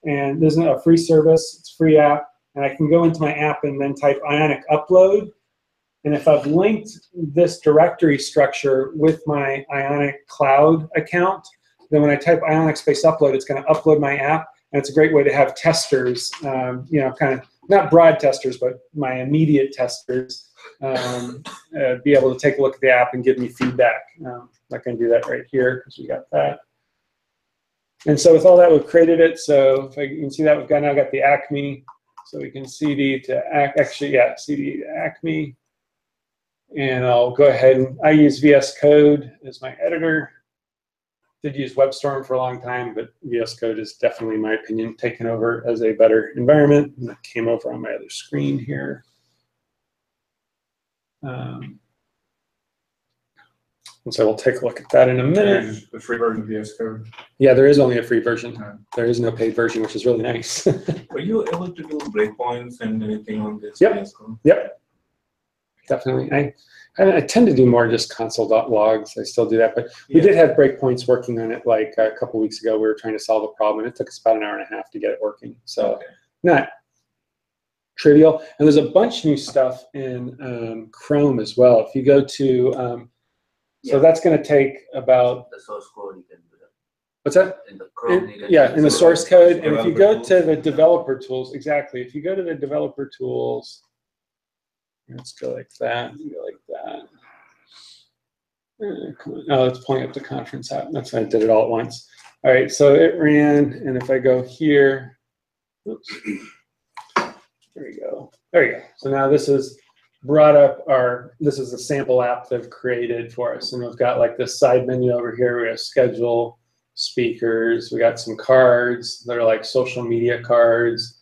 And this is a free service, it's a free app. And I can go into my app and then type Ionic upload. And if I've linked this directory structure with my Ionic Cloud account, then when I type Ionic space upload, it's going to upload my app. And it's a great way to have testers, you know, kind of not broad testers, but my immediate testers, be able to take a look at the app and give me feedback. I can do that right here because we got that. And so with all that, we've created it. So if you can see that, we've now got the Acme. So we can CD to CD to Acme. And I'll go ahead and I use VS Code as my editor. Did use WebStorm for a long time, but VS Code is definitely, in my opinion, taken over as a better environment. And that came over on my other screen here. And so we'll take a look at that in a minute. The free version of VS Code. Yeah, there is only a free version. There is no paid version, which is really nice. Were you able to do breakpoints and anything on this? Yep. Yep. Definitely. I tend to do more just console.logs. I still do that, but we did have breakpoints working on it like a couple weeks ago. We were trying to solve a problem, and it took us about an hour and a half to get it working. So not trivial. And there's a bunch of new stuff in Chrome as well. If you go to so that's going to take about the source code. You can do that. What's that? In the Chrome. In the source code. And if you go to the developer tools, exactly. If you go to the developer tools, let's go like that. Go like that. Oh, it's pulling up the conference app. That's why I did it all at once. All right, so it ran, and if I go here, oops. There we go. There you go. So now this is brought up this is a sample app they've created for us. And we've got like this side menu over here. We have schedule, speakers. We got some cards that are like social media cards.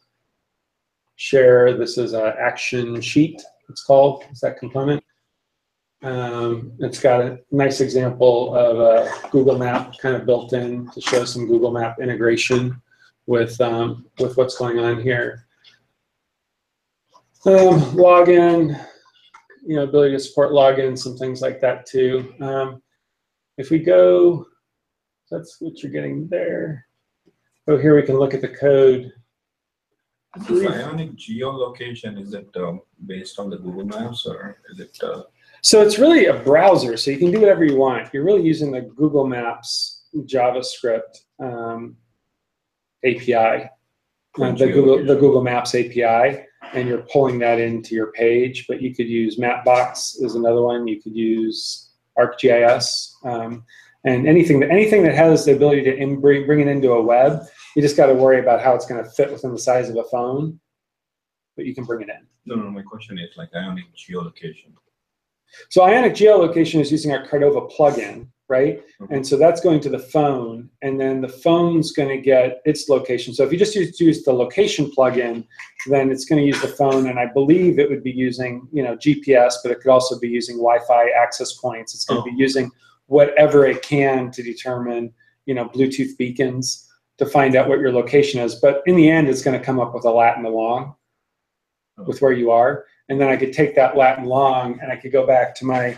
Share, this is an action sheet, it's called. It's that component. It's got a nice example of a Google Map kind of built in to show some Google Map integration with what's going on here. Login, you know, ability to support login, some things like that too. If we go, that's what you're getting there. Oh, here we can look at the code. This Ionic geolocation, is it based on the Google Maps, or is it? So it's really a browser, so you can do whatever you want. You're really using the Google Maps JavaScript API, the Google Maps API. And you're pulling that into your page, but you could use Mapbox is another one. You could use ArcGIS, and anything that has the ability to bring it into a web. You just got to worry about how it's going to fit within the size of a phone, but you can bring it in. No, my question is like Ionic geolocation. So Ionic geolocation is using our Cordova plugin, right? And so that's going to the phone, and then the phone's going to get its location. So if you just use the location plugin, then it's going to use the phone, and I believe it would be using, you know, GPS, but it could also be using Wi-Fi access points. It's going to be using whatever it can to determine, you know, Bluetooth beacons to find out what your location is. But in the end, it's going to come up with a Latin long with where you are, and then I could take that Latin long and I could go back to my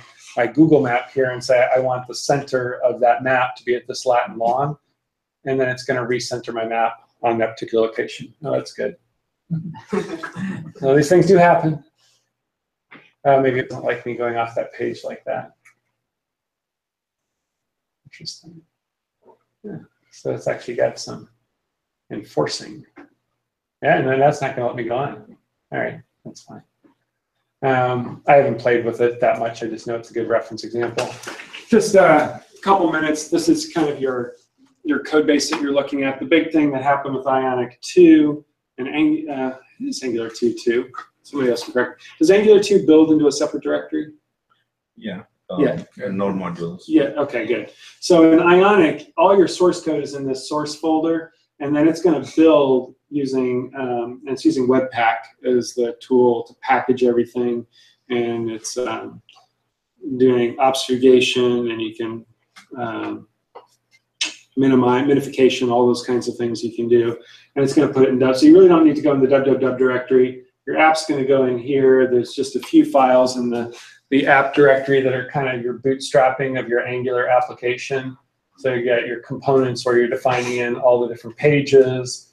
Google map here and say, I want the center of that map to be at this Latin long, and then it's going to recenter my map on that particular location. Oh, that's good. So these things do happen. Maybe it doesn't like me going off that page like that. Interesting. Yeah. So it's actually got some enforcing. Yeah, and then that's not going to let me go on. All right, that's fine. I haven't played with it that much. I just know it's a good reference example. Just a couple minutes. This is kind of your code base that you're looking at. The big thing that happened with Ionic 2 and it is Angular 2 too. Somebody else can correct. Does Angular 2 build into a separate directory? Yeah. Yeah. And node modules. Yeah. Okay. Good. So in Ionic, all your source code is in this source folder, and then it's going to build using it's using Webpack as the tool to package everything, and it's doing obfuscation, and you can minification, all those kinds of things you can do, and it's going to put it in dev. So you really don't need to go in the dev directory. Your app's going to go in here. There's just a few files in the app directory that are kind of your bootstrapping of your Angular application. So you get your components where you're defining in all the different pages,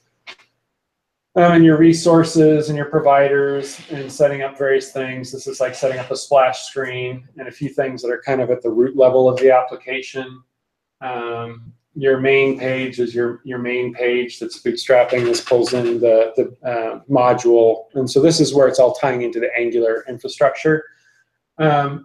and your resources and your providers, and setting up various things. This is like setting up a splash screen and a few things that are kind of at the root level of the application. Your main page is your main page that's bootstrapping. This pulls in the module. And so this is where it's all tying into the Angular infrastructure.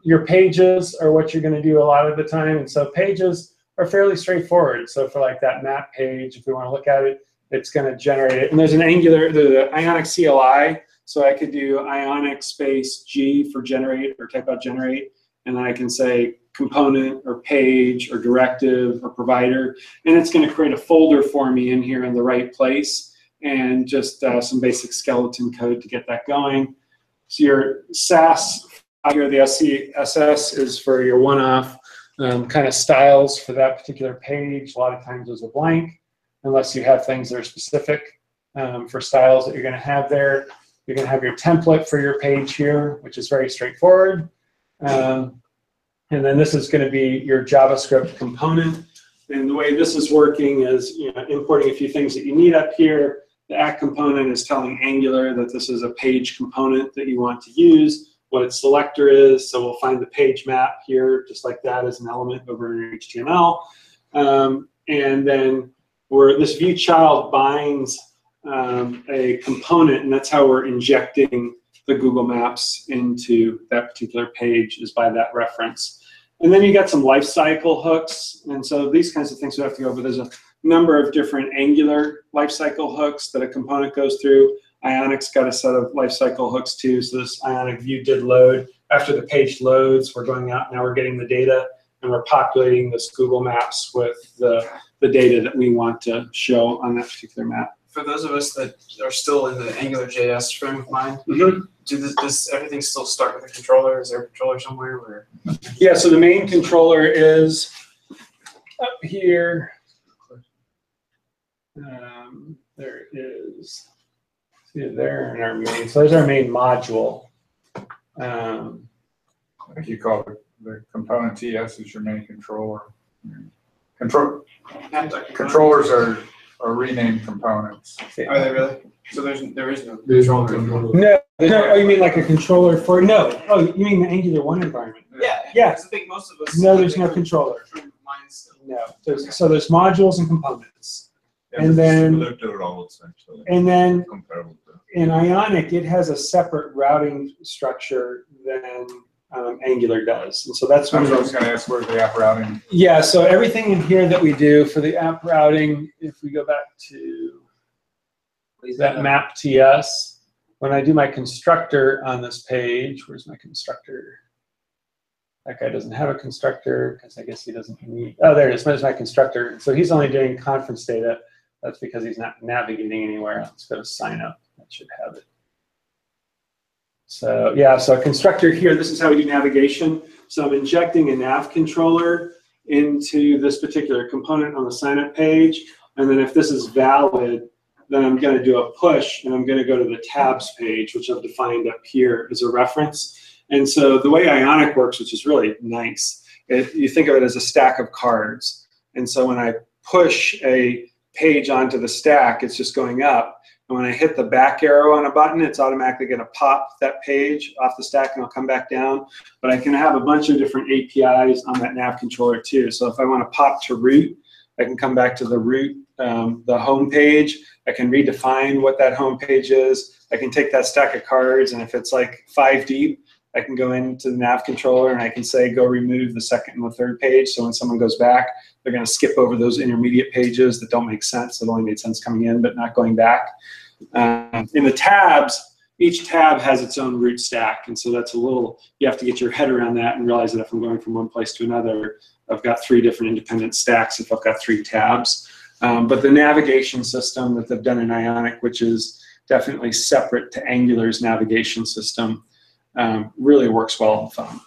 Your pages are what you're going to do a lot of the time. And so pages are fairly straightforward. So for like that map page, if we want to look at it, it's going to generate it. And there's an Angular, the Ionic CLI. So I could do Ionic space G for generate, or type out generate. And then I can say component or page or directive or provider. And it's going to create a folder for me in here in the right place, and just some basic skeleton code to get that going. So your SAS here, the SCSS is for your one-off kind of styles for that particular page. A lot of times those are blank, unless you have things that are specific for styles that you're going to have there. You're going to have your template for your page here, which is very straightforward. And then this is going to be your JavaScript component. And the way this is working is, you know, importing a few things that you need up here. The act component is telling Angular that this is a page component that you want to use, what its selector is. So we'll find the page map here, just like that, as an element over in your HTML. And then this view child binds a component, and that's how we're injecting the Google Maps into that particular page, is by that reference. And then you got some lifecycle hooks. And so these kinds of things we have to go over. There's a number of different Angular lifecycle hooks that a component goes through. Ionic's got a set of lifecycle hooks too. So this Ionic view did load. After the page loads, we're going out, now we're getting the data, and we're populating this Google Maps with the data that we want to show on that particular map. For those of us that are still in the AngularJS frame of mind, does everything still start with a controller? Is there a controller somewhere? Where? Yeah, so the main controller is up here. There is, see it there in our main. So there's our main module. I think you call it the component TS is your main controller. Controllers are renamed components. Are they really? So there is no controller. No. Oh, you mean like a controller for, no. Oh, you mean the Angular 1 environment? Yeah. Yeah. I think most of us. No, there's no controller. No. So there's modules and components. Yeah, and then, similar to routes, actually. And then comparable to. In Ionic, it has a separate routing structure than Angular does. And so that's what I was going to ask, where's the app routing? Yeah, so everything in here that we do for the app routing, if we go back to that map TS, when I do my constructor on this page, where's my constructor? That guy doesn't have a constructor because I guess he doesn't need. Oh, there it is. There's my constructor. So he's only doing conference data. That's because he's not navigating anywhere. Let's go to sign up. That should have it. So yeah, so a constructor here, this is how we do navigation. So I'm injecting a nav controller into this particular component on the sign up page. And then if this is valid, then I'm going to do a push and I'm going to go to the tabs page, which I've defined up here as a reference. And so the way Ionic works, which is really nice, you think of it as a stack of cards. And so when I push a page onto the stack, it's just going up. And when I hit the back arrow on a button, it's automatically going to pop that page off the stack and it'll come back down. But I can have a bunch of different APIs on that nav controller too. So if I want to pop to root, I can come back to the root, the home page. I can redefine what that home page is. I can take that stack of cards, and if it's like 5 deep, I can go into the nav controller and I can say, go remove the second and the third page. So when someone goes back, they're going to skip over those intermediate pages that don't make sense. That only made sense coming in, but not going back. In the tabs, each tab has its own root stack. And so that's a little, you have to get your head around that and realize that if I'm going from one place to another, I've got 3 different independent stacks if I've got 3 tabs. But the navigation system that they've done in Ionic, which is definitely separate to Angular's navigation system, really works well on the phone.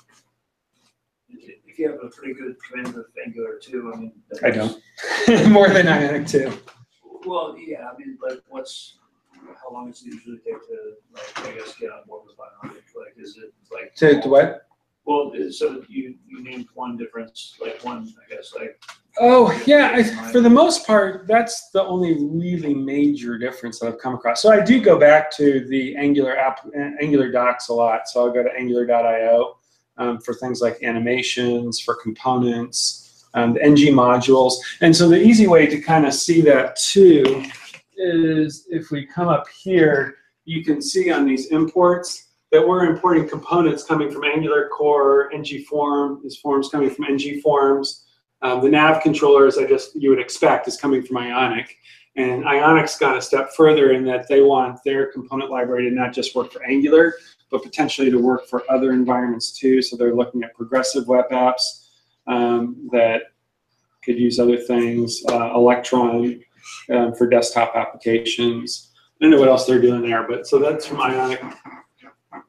If you have a pretty good command with Angular too, I mean. I don't. More than Ionic too. Well, yeah, I mean, like, how long does it usually take to, like, I guess, get on board with Ionic? Like, is it like To what? Well, so you named one difference, like one, I guess, like. Oh yeah, for the most part, that's the only really major difference that I've come across. So I do go back to the Angular docs a lot. So I'll go to angular.io for things like animations, for components, the ng modules. And so the easy way to kind of see that too is if we come up here, you can see on these imports that we're importing components coming from Angular core, ng form, is forms coming from ng forms. The nav controller, as you would expect, is coming from Ionic. And Ionic's gone a step further in that they want their component library to not just work for Angular, but potentially to work for other environments too. So they're looking at progressive web apps that could use other things, Electron for desktop applications. I don't know what else they're doing there, but so that's from Ionic.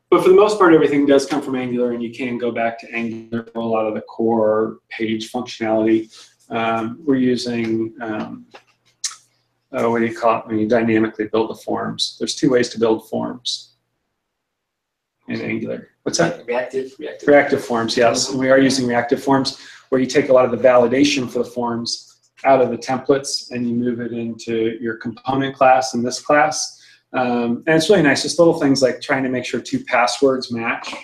But for the most part, everything does come from Angular, and you can go back to Angular for a lot of the core page functionality. We're using, what do you call it when you dynamically build the forms? There's 2 ways to build forms in Angular. What's that? Reactive forms, yes. And we are using reactive forms, where you take a lot of the validation for the forms out of the templates, and you move it into your component class in this class. And it's really nice, just little things like trying to make sure 2 passwords match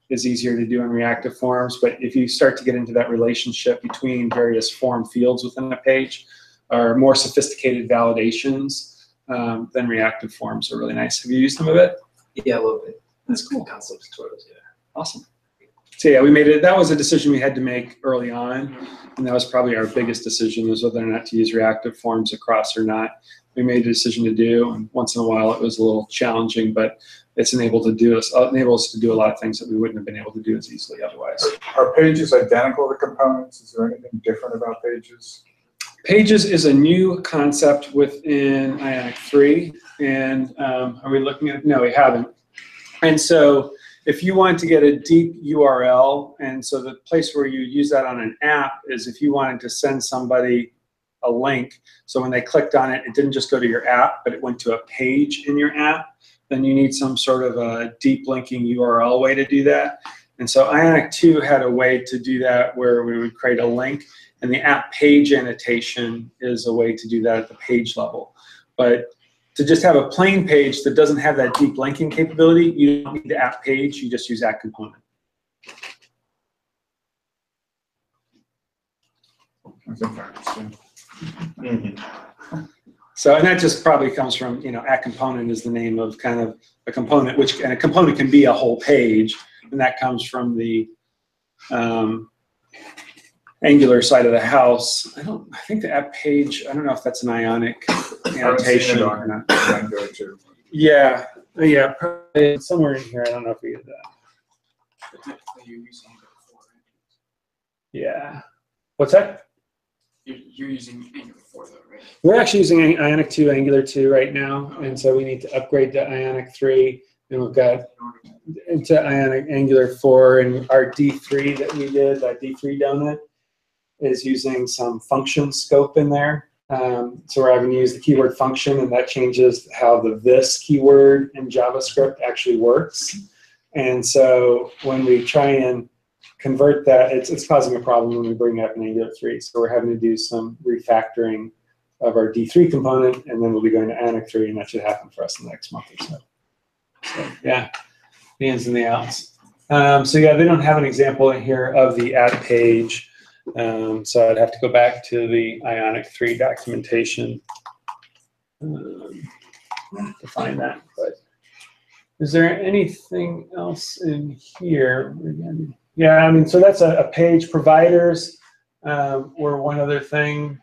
is easier to do in reactive forms. But if you start to get into that relationship between various form fields within a page, or more sophisticated validations, then reactive forms are really nice. Have you used them a bit? Yeah, a little bit. That's cool. Concept tutorials, yeah. Awesome. So yeah, we made it. That was a decision we had to make early on, and that was probably our biggest decision, was whether or not to use reactive forms across or not. We made a decision to do, and once in a while it was a little challenging, but it's enabled us to do a lot of things that we wouldn't have been able to do as easily otherwise. Are pages identical to components? Is there anything different about pages? Pages is a new concept within Ionic 3, and are we looking at? No, we haven't. And so if you want to get a deep URL, and so the place where you use that on an app is if you wanted to send somebody a link, so when they clicked on it, it didn't just go to your app, but it went to a page in your app, then you need some sort of a deep linking URL way to do that. And so Ionic 2 had a way to do that where we would create a link, and the app page annotation is a way to do that at the page level. But to just have a plain page that doesn't have that deep linking capability, you don't need the app page, you just use that component. I think I understand. Mm-hmm. So, and that just probably comes from, at component is the name of kind of a component, and a component can be a whole page, and that comes from the Angular side of the house. I think the app page, I don't know if that's an Ionic annotation or not. Yeah, probably somewhere in here. I don't know if we did that. Yeah. What's that? You're using Angular 4 though, right? We're actually using Ionic 2, Angular 2 right now, and so we need to upgrade to Ionic 3, and we've got into Ionic Angular 4, and our D3 that we did, that D3 donut, is using some function scope in there. So we're having to use the keyword function, and that changes how the this keyword in JavaScript actually works. And so when we try and convert that, it's causing a problem when we bring it up in Angular 3. So we're having to do some refactoring of our D3 component, and then we'll be going to Ionic 3, and that should happen for us in the next month or so. So yeah, the ins and the outs. So yeah, they don't have an example in here of the add page. So I'd have to go back to the Ionic 3 documentation to find that. But is there anything else in here? Yeah, I mean, so that's a page. Providers were one other thing.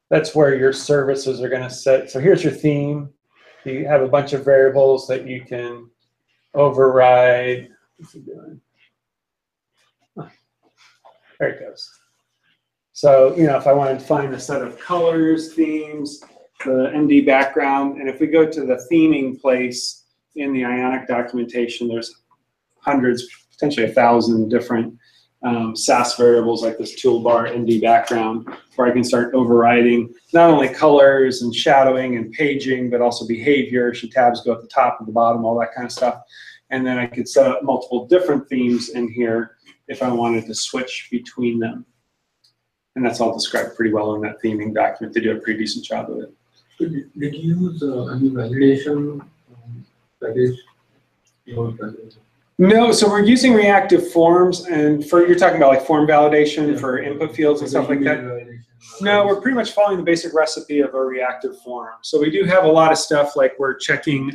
That's where your services are going to set. So here's your theme. You have a bunch of variables that you can override. What's it doing? Oh, there it goes. So, you know, if I wanted to find a set of colors, themes, the MD background, and if we go to the theming place in the Ionic documentation, there's hundreds, potentially 1,000 different SAS variables like this toolbar MD background, where I can start overriding not only colors and shadowing and paging, but also behavior. Should tabs go at the top or the bottom, all that kind of stuff. And then I could set up multiple different themes in here if I wanted to switch between them. And that's all described pretty well in that theming document. They do a pretty decent job of it. Did you use any validation package? No, so we're using reactive forms, and for you're talking about like form validation for input fields and stuff like that. No, we're pretty much following the basic recipe of a reactive form. So we do have a lot of stuff like we're checking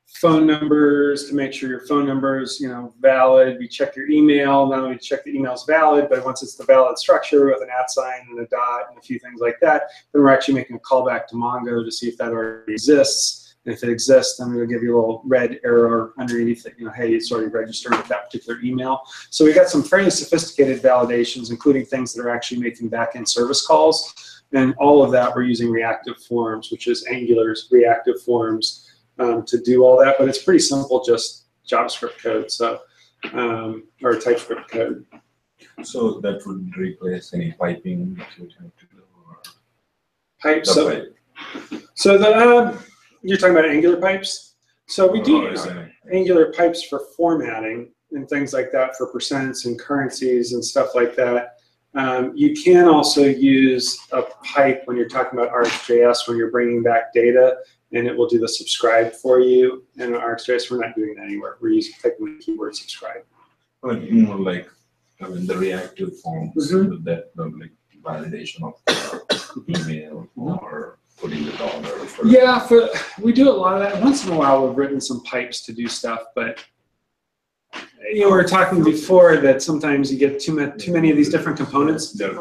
phone numbers to make sure your phone number is, you know, valid. We check your email. Not only check the email's valid, but once it's the valid structure with an @ sign and a dot and a few things like that, then we're actually making a callback to Mongo to see if that already exists. And if it exists, then it'll give you a little red arrow underneath it, you know, hey, it's already registered with that particular email. So we got some fairly sophisticated validations, including things that are actually making backend service calls. And all of that, we're using reactive forms, which is Angular's reactive forms to do all that. But it's pretty simple, just JavaScript code, so or TypeScript code. So that would replace any piping that you would have to do? Or Pipes. So the you're talking about Angular pipes? So we do use Angular pipes for formatting and things like that, for percents and currencies and stuff like that. You can also use a pipe when you're talking about RxJS, when you're bringing back data, and it will do the subscribe for you. And in RxJS, we're not doing that anywhere. We're using typing the keyword subscribe. Well, more like, I mean, the reactive forms, that like validation of the email or putting the dollar. Yeah, we do a lot of that. Once in a while, we've written some pipes to do stuff, but you know, we were talking before that sometimes you get too many of these different components. Yeah.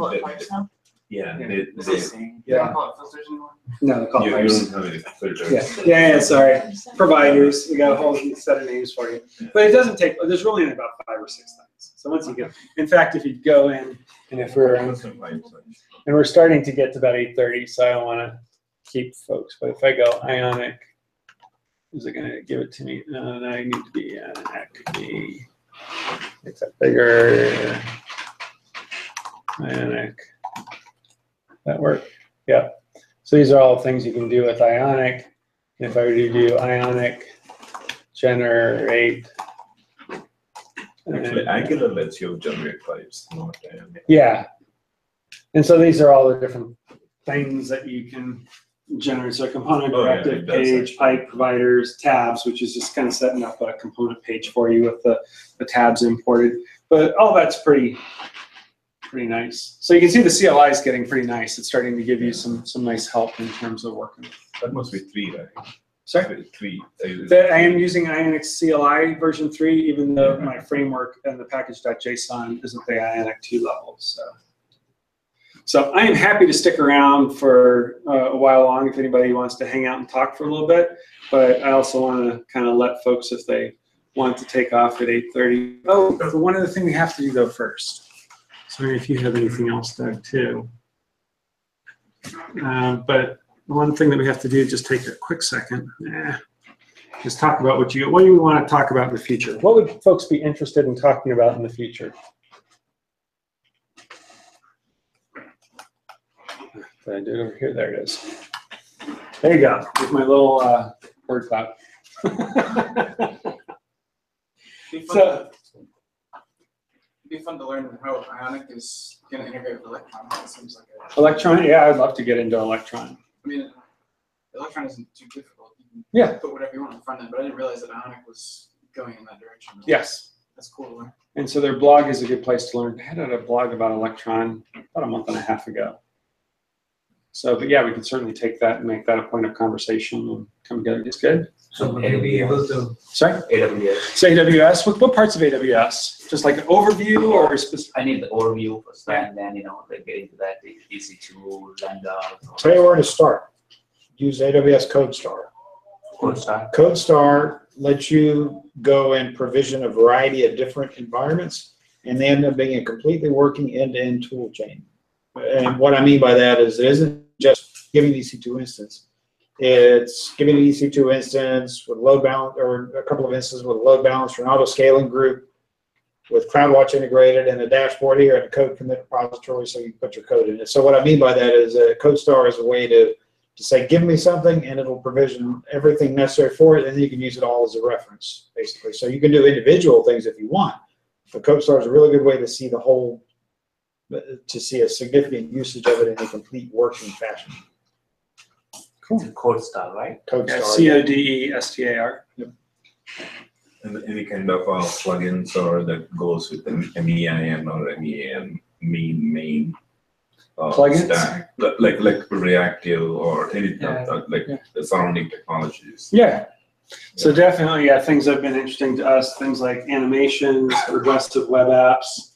No, they're called pipes. You don't have any filters. Yeah, sorry. Providers, we got a whole set of names for you. But it doesn't take, there's really only about 5 or 6 things. So once you get, in fact, if you go in, and if we're, and we're starting to get to about 8:30, so I don't want to keep folks, but if I go Ionic, is it going to give it to me? No, I need to be Acme. Make that bigger. Ionic. That work? Yeah. So these are all things you can do with Ionic. If I were to do Ionic generate. Actually, Angular lets you generate pipes, not Ionic. Yeah. And so these are all the different things that you can generate. So component, directive, page, pipe, providers, tabs, which is just kind of setting up a component page for you with the tabs imported. But all that's pretty nice. So you can see the CLI is getting pretty nice. It's starting to give you some nice help in terms of working. That must be 3, right? Sorry? 3. I am using Ionic CLI version 3, even though my framework and the package.json isn't the Ionic 2 level. So I am happy to stick around for a while long if anybody wants to hang out and talk for a little bit. But I also want to kind of let folks, if they want to take off at 8:30. Oh, but one other thing we have to do though first. Sorry if you have anything else, Doug, too. But one thing that we have to do, just take a quick second, is talk about what do you want to talk about in the future? What would folks be interested in talking about in the future? Did I do it over here? There it is. There you go. With my little word cloud. It'd be fun to learn how Ionic is going to integrate with Electron. It seems like Electron? Yeah, I'd love to get into Electron. I mean, Electron isn't too difficult. You can Yeah. put whatever you want on the front end, but I didn't realize that Ionic was going in that direction. Yes. That's cool to learn. And so their blog is a good place to learn. I had a blog about Electron about a month and a half ago. So, but yeah, we can certainly take that and make that a point of conversation and come together. It's good. So would you be able to? Sorry? AWS. So AWS, what parts of AWS? Just like an overview or specific? I need the overview first, and then, like get into that, the EC2, Lambda. Tell you where to start. Use AWS CodeStar. CodeStar. CodeStar lets you go and provision a variety of different environments, and they end up being a completely working end-to-end tool chain. And what I mean by that is it isn't just giving an EC2 instance. It's giving an EC2 instance with load balance, or a couple of instances with a load balancer, an auto scaling group, with CloudWatch integrated, and a dashboard here, and a code commit repository so you can put your code in it. So what I mean by that is CodeStar is a way to say, give me something, and it'll provision everything necessary for it, and then you can use it all as a reference, basically. So you can do individual things if you want, but CodeStar is a really good way to see the whole, to see a significant usage of it in a complete working fashion. Cool. CodeStar, right? CodeStar. Yeah, CodeStar. Yep. And any kind of plugins or that goes with an MEIN or MEAN main plugins? Stack, like reactive or anything like the surrounding technologies. Yeah. So definitely, yeah, things that have been interesting to us, things like animations, requestive web apps.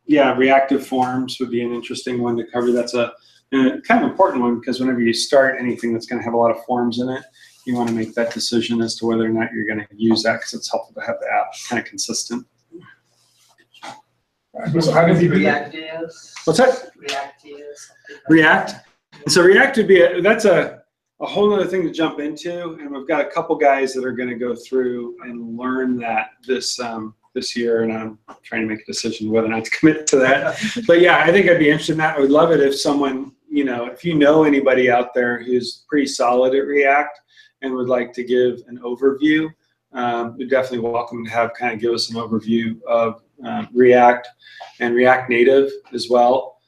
Yeah, reactive forms would be an interesting one to cover. That's a kind of important one because whenever you start anything that's going to have a lot of forms in it, you want to make that decision as to whether or not you're going to use that because it's helpful to have the app kind of consistent. So how did you do React.js. What's that? React.js. React. So React would be that's a whole other thing to jump into, and we've got a couple guys that are going to go through and learn that this year, and I'm trying to make a decision whether or not to commit to that. But yeah, I think I'd be interested in that. I would love it if someone, if you know anybody out there who's pretty solid at React and would like to give an overview, we're definitely welcome to have kind of give us an overview of React and React Native as well,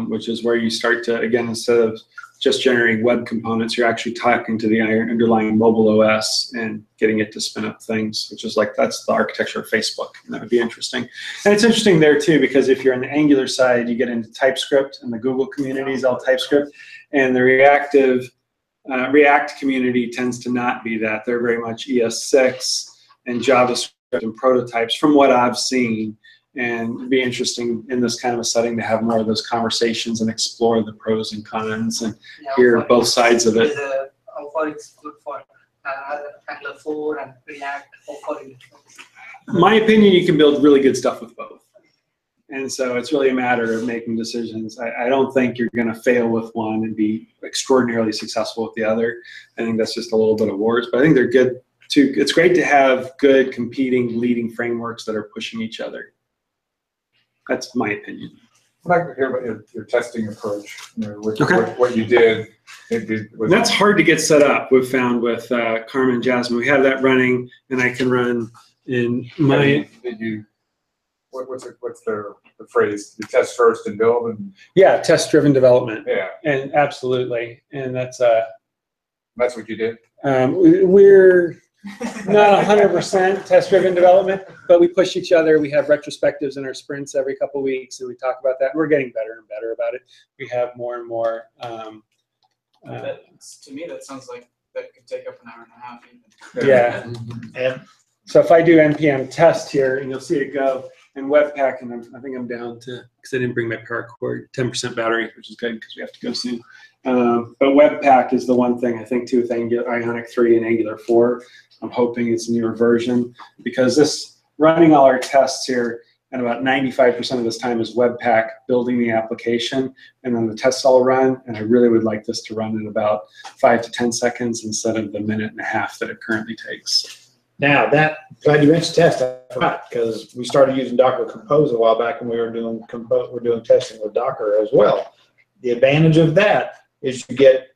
which is where you start to, again, instead of just generating web components, you're actually talking to the underlying mobile OS and getting it to spin up things, which is like, that's the architecture of Facebook. And that would be interesting. And it's interesting there too, because if you're on the Angular side, you get into TypeScript, and the Google community is all TypeScript, and the React community tends to not be that. They're very much ES6 and JavaScript and prototypes from what I've seen. And it'd be interesting in this kind of a setting to have more of those conversations and explore the pros and cons and hear both sides of it. How far it's good for Angular 4 and React? How far it is? My opinion, you can build really good stuff with both. And so it's really a matter of making decisions. I don't think you're going to fail with one and be extraordinarily successful with the other. I think that's just a little bit of wars, but I think they're good too. It's great to have good competing leading frameworks that are pushing each other. That's my opinion. I'd like to hear about your testing approach, what you did. That's hard to get set up, we've found with Carmen and Jasmine. We have that running, and I can run in my... What's the phrase? You test first and build? And yeah, test-driven development. Yeah. And absolutely. And that's... that's what you did? We're... not 100% test-driven development, but we push each other. We have retrospectives in our sprints every couple of weeks, and we talk about that. We're getting better and better about it. We have more and more. To me, that sounds like that could take up an hour and a half even. Yeah. And so if I do NPM test here, and you'll see it go, and Webpack, and I think I'm down to, because I didn't bring my paracord, 10% battery, which is good because we have to go soon. But Webpack is the one thing I think too with Ionic 3 and Angular 4. I'm hoping it's a newer version, because this running all our tests here, and about 95% of this time is Webpack building the application, and then the tests all run, and I really would like this to run in about 5 to 10 seconds instead of the 1.5 minutes that it currently takes. Now glad you mentioned test, I forgot, because we started using Docker Compose a while back, and we were doing testing with Docker as well. The advantage of that is you get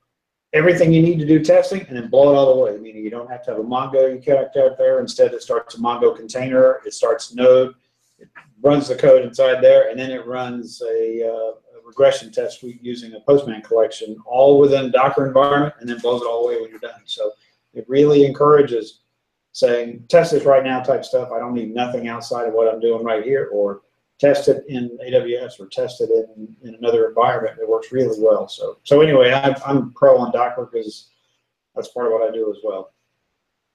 everything you need to do testing and then blow it all the way, meaning you don't have to have a Mongo character out there. Instead, it starts a Mongo container, it starts Node, it runs the code inside there, and then it runs a regression test suite using a Postman collection, all within a Docker environment, and then blows it all the way when you're done. So it really encourages saying, test this right now type stuff. I don't need nothing outside of what I'm doing right here, or test it in AWS or test it in another environment. It works really well. So anyway, I'm pro on Docker because that's part of what I do as well.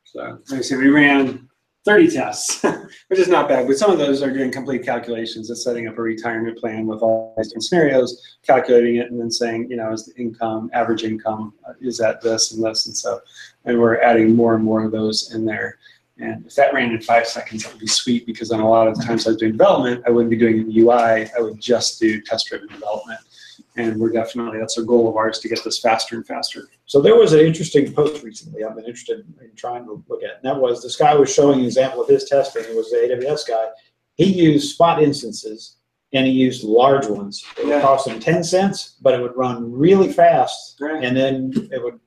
So like I said, we ran 30 tests, which is not bad, but some of those are doing complete calculations. It's setting up a retirement plan with all these different scenarios, calculating it, and then saying, you know, is the income, average income, is that this and this, and so, and we're adding more and more of those in there. And if that ran in 5 seconds, that would be sweet, because then a lot of the times I was doing development, I wouldn't be doing UI, I would just do test-driven development. And we're definitely, that's a goal of ours, to get this faster and faster. So there was an interesting post recently I've been interested in trying to look at. And that was, this guy was showing an example of his testing. It was the AWS guy. He used spot instances, and he used large ones. It would cost him 10 cents, but it would run really fast, and then it would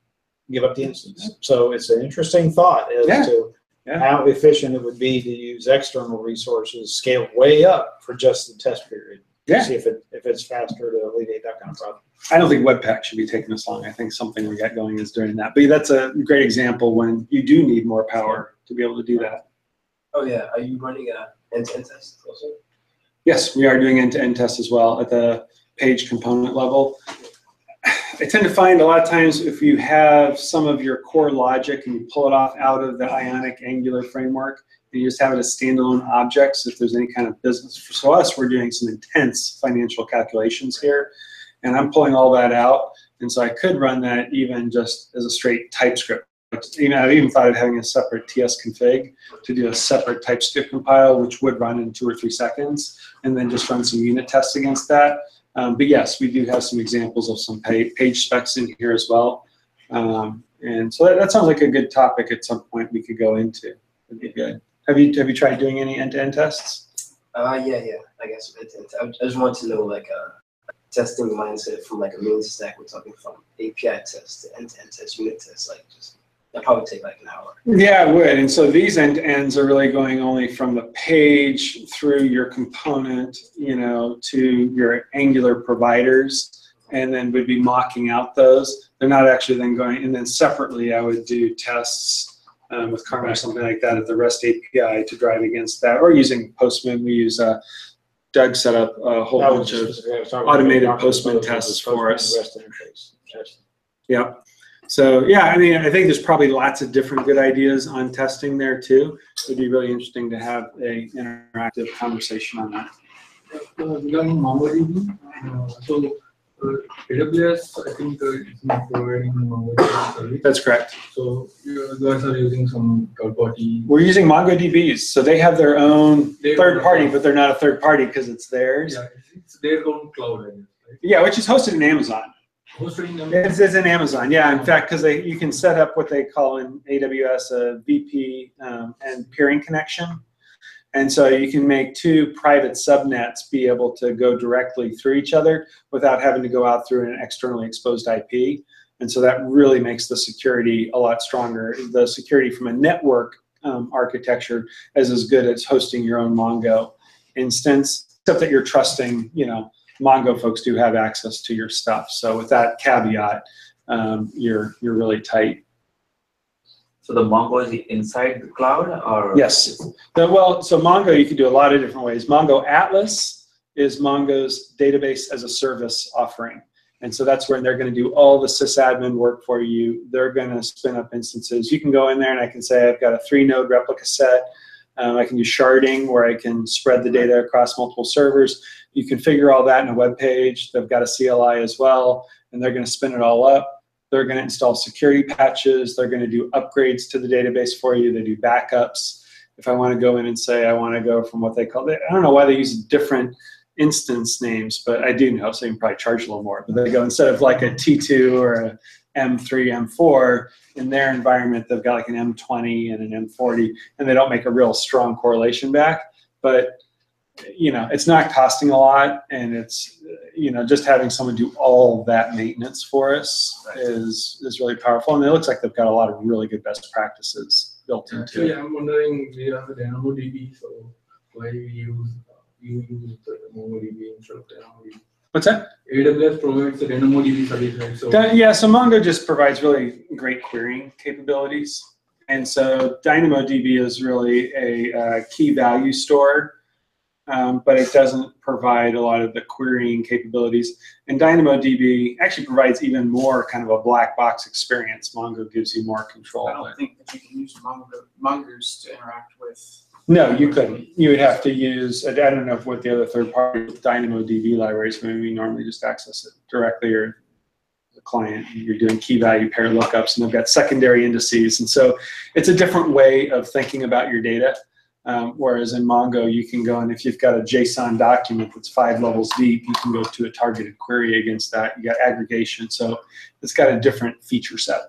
give up the instance. So it's an interesting thought as to how efficient it would be to use external resources scaled way up for just the test period. To see if it's faster to alleviate that kind of problem. I don't think Webpack should be taking this long. I think something we got going is doing that. But that's a great example when you do need more power to be able to do that. Oh yeah, are you running an end-to-end test also? Yes, we are doing end-to-end tests as well at the page component level. I tend to find a lot of times if you have some of your core logic and you pull it off out of the Ionic Angular framework, and you just have it as standalone objects, if there's any kind of business. So us, we're doing some intense financial calculations here, and I'm pulling all that out. And so I could run that even just as a straight TypeScript. You know, I've even thought of having a separate TS config to do a separate TypeScript compile, which would run in 2 or 3 seconds, and then just run some unit tests against that. But yes, we do have some examples of some page specs in here as well. And so that sounds like a good topic at some point we could go into. It'd be good. Have you tried doing any end-to-end tests? Yeah, I guess I just want to know, like, testing mindset from like a main stack. We're talking from API test to end-to-end test, unit test, like just that probably take like an hour. Yeah, it would. And so these end-to-ends are really going only from the page through your component, you know, to your Angular providers, and then would be mocking out those. They're not actually then going, and then separately I would do tests with Karma or something like that at the REST API to drive against that, or using Postman. We use Doug set up a whole bunch of automated Postman tests for us. Yeah. So yeah, I mean, I think there's probably lots of different good ideas on testing there too. It'd be really interesting to have a interactive conversation on that. Regarding MongoDB, so AWS, I think, is not providing MongoDB service. That's correct. So you guys are using some third party. We're using MongoDBs, so they have their own third party, but they're not a third party because it's theirs. Yeah, it's their own cloud, I guess, right? Yeah, which is hosted in Amazon. Hosted in Amazon? It's in Amazon, yeah. In fact, because you can set up what they call in AWS a VP and peering connection. And so you can make 2 private subnets be able to go directly through each other without having to go out through an externally exposed IP. And so that really makes the security a lot stronger. The security from a network architecture is as good as hosting your own Mongo instance, except that you're trusting, you know, Mongo folks do have access to your stuff. So with that caveat, you're really tight. So the Mongo is inside the cloud, or? Yes. Well, so Mongo, you can do a lot of different ways. Mongo Atlas is Mongo's database as a service offering. And so that's where they're going to do all the sysadmin work for you. They're going to spin up instances. You can go in there and I can say I've got a 3-node replica set. I can do sharding where I can spread the data across multiple servers. You configure all that in a web page. They've got a CLI as well, and they're going to spin it all up. They're going to install security patches. They're going to do upgrades to the database for you. They do backups. If I want to go in and say I want to go from what they call, I don't know why they use different instance names, but I do know, so you can probably charge a little more. But they go, instead of like a T2 or a M3, M4, in their environment, they've got like an M20 and an M40, and they don't make a real strong correlation back. But you know, it's not costing a lot, and it's, you know, just having someone do all that maintenance for us is really powerful. And it looks like they've got a lot of really good best practices built into Actually, it. I'm wondering, we have the DynamoDB, so why we use the MongoDB instead of DynamoDB? What's that? AWS provides the DynamoDB service, right? So Yeah, so Mongo just provides really great querying capabilities. And so DynamoDB is really a key value store, but it doesn't provide a lot of the querying capabilities. And DynamoDB actually provides even more kind of a black box experience. Mongo gives you more control. I don't think that you can use Mongoose to interact with. No, you couldn't. You would have to use, I don't know what the other third-party DynamoDB libraries, maybe we normally just access it directly, or the client, you're doing key value pair lookups, and they've got secondary indices. And so it's a different way of thinking about your data. Whereas in Mongo, you can go, and if you've got a JSON document that's 5 levels deep, you can go to a targeted query against that. You got aggregation, so it's got a different feature set.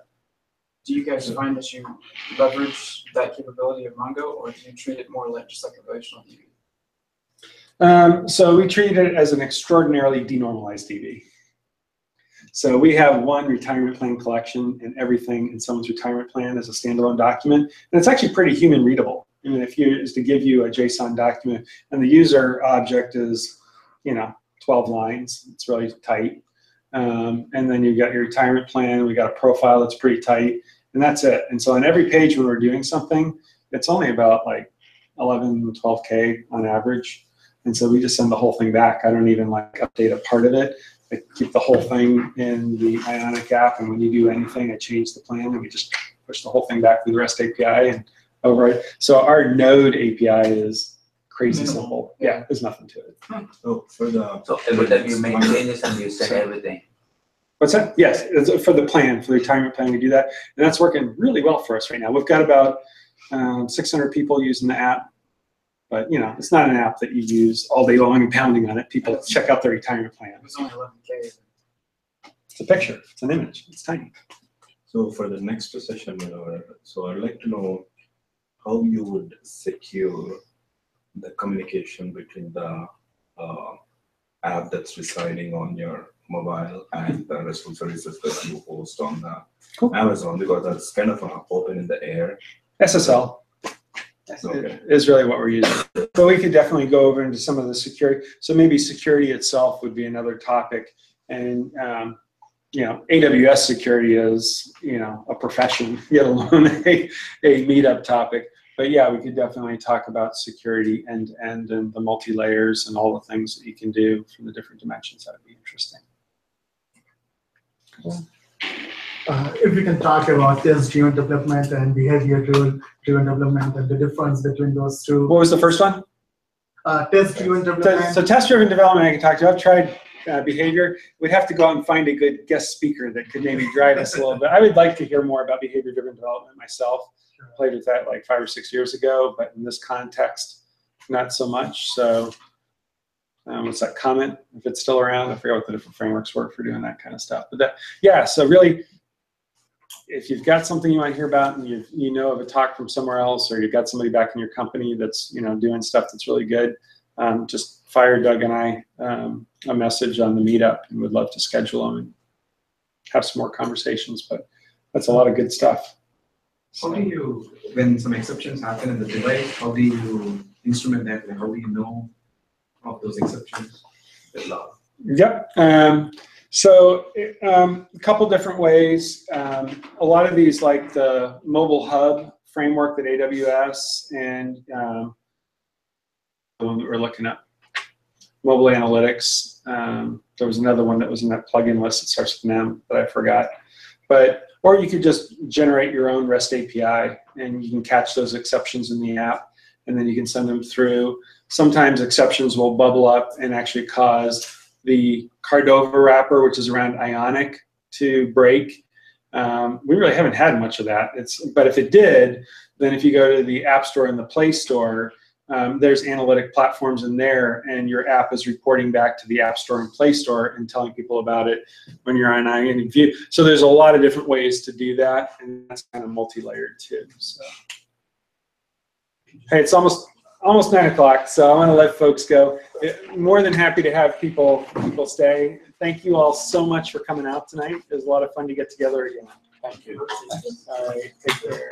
Do you guys find that you leverage that capability of Mongo, or do you treat it more like just like a relational DB? So we treat it as an extraordinarily denormalized DB. So we have one retirement plan collection, and everything in someone's retirement plan is a standalone document, and it's actually pretty human readable. I mean, if you is to give you a JSON document, and the user object is, you know, 12 lines, it's really tight. And then you've got your retirement plan. We got a profile that's pretty tight, and that's it. And so on every page when we're doing something, it's only about like 11, 12K on average. And so we just send the whole thing back. I don't even like update a part of it. I keep the whole thing in the Ionic app, and when you do anything, I change the plan, and we just push the whole thing back through the REST API and override. So our Node API is crazy simple. Yeah, there's nothing to it. So every time you make changes and you send everything. What's that? Yes, it's for the plan, for the retirement plan, we do that. And that's working really well for us right now. We've got about 600 people using the app. But, you know, it's not an app that you use all day long and pounding on it. People check out their retirement plan. It's only 11K. It's a picture. It's an image. It's tiny. So for the next session, so I'd like to know how you would secure the communication between the app that's residing on your mobile and the RESTful services that you host on the Amazon, because that's kind of open in the air. SSL. Okay. Is really what we're using. But we could definitely go over into some of the security. So maybe security itself would be another topic. And, you know, AWS security is, you know, a profession, let alone a meetup topic. But yeah, we could definitely talk about security end-to-end and the multi-layers and all the things that you can do from the different dimensions. That would be interesting. Cool. If we can talk about test-driven development and behavior-driven development and the difference between those two. What was the first one? Test-driven development. So test-driven development I can talk to. I've tried behavior. We'd have to go out and find a good guest speaker that could maybe drive us a little bit. I would like to hear more about behavior-driven development myself. I played with that like 5 or 6 years ago, but in this context, not so much. So what's that comment? If it's still around, I forget what the different frameworks were for doing that kind of stuff. But that, yeah, so really, if you've got something you want to hear about and you know of a talk from somewhere else, or you've got somebody back in your company that's, you know, doing stuff that's really good, just fire Doug and I a message on the Meetup, and would love to schedule them and have some more conversations. But that's a lot of good stuff. How do you, when some exceptions happen in the device, how do you instrument that? Like, how do you know of those exceptions? Yep. So a couple different ways. A lot of these, like the mobile hub framework that AWS and the one that we're looking at, mobile analytics. There was another one that was in that plugin list that starts with an M that I forgot. But or you could just generate your own REST API, and you can catch those exceptions in the app, and then you can send them through. Sometimes exceptions will bubble up and actually cause the Cordova wrapper, which is around Ionic, to break. We really haven't had much of that. But if it did, then if you go to the App Store and the Play Store, there's analytic platforms in there, and your app is reporting back to the App Store and Play Store and telling people about it when you're on Ionic View. So there's a lot of different ways to do that, and that's kind of multi-layered too. So, hey, it's almost 9 o'clock, so I want to let folks go. More than happy to have people stay. Thank you all so much for coming out tonight. It was a lot of fun to get together again. Thank you. All right, take care.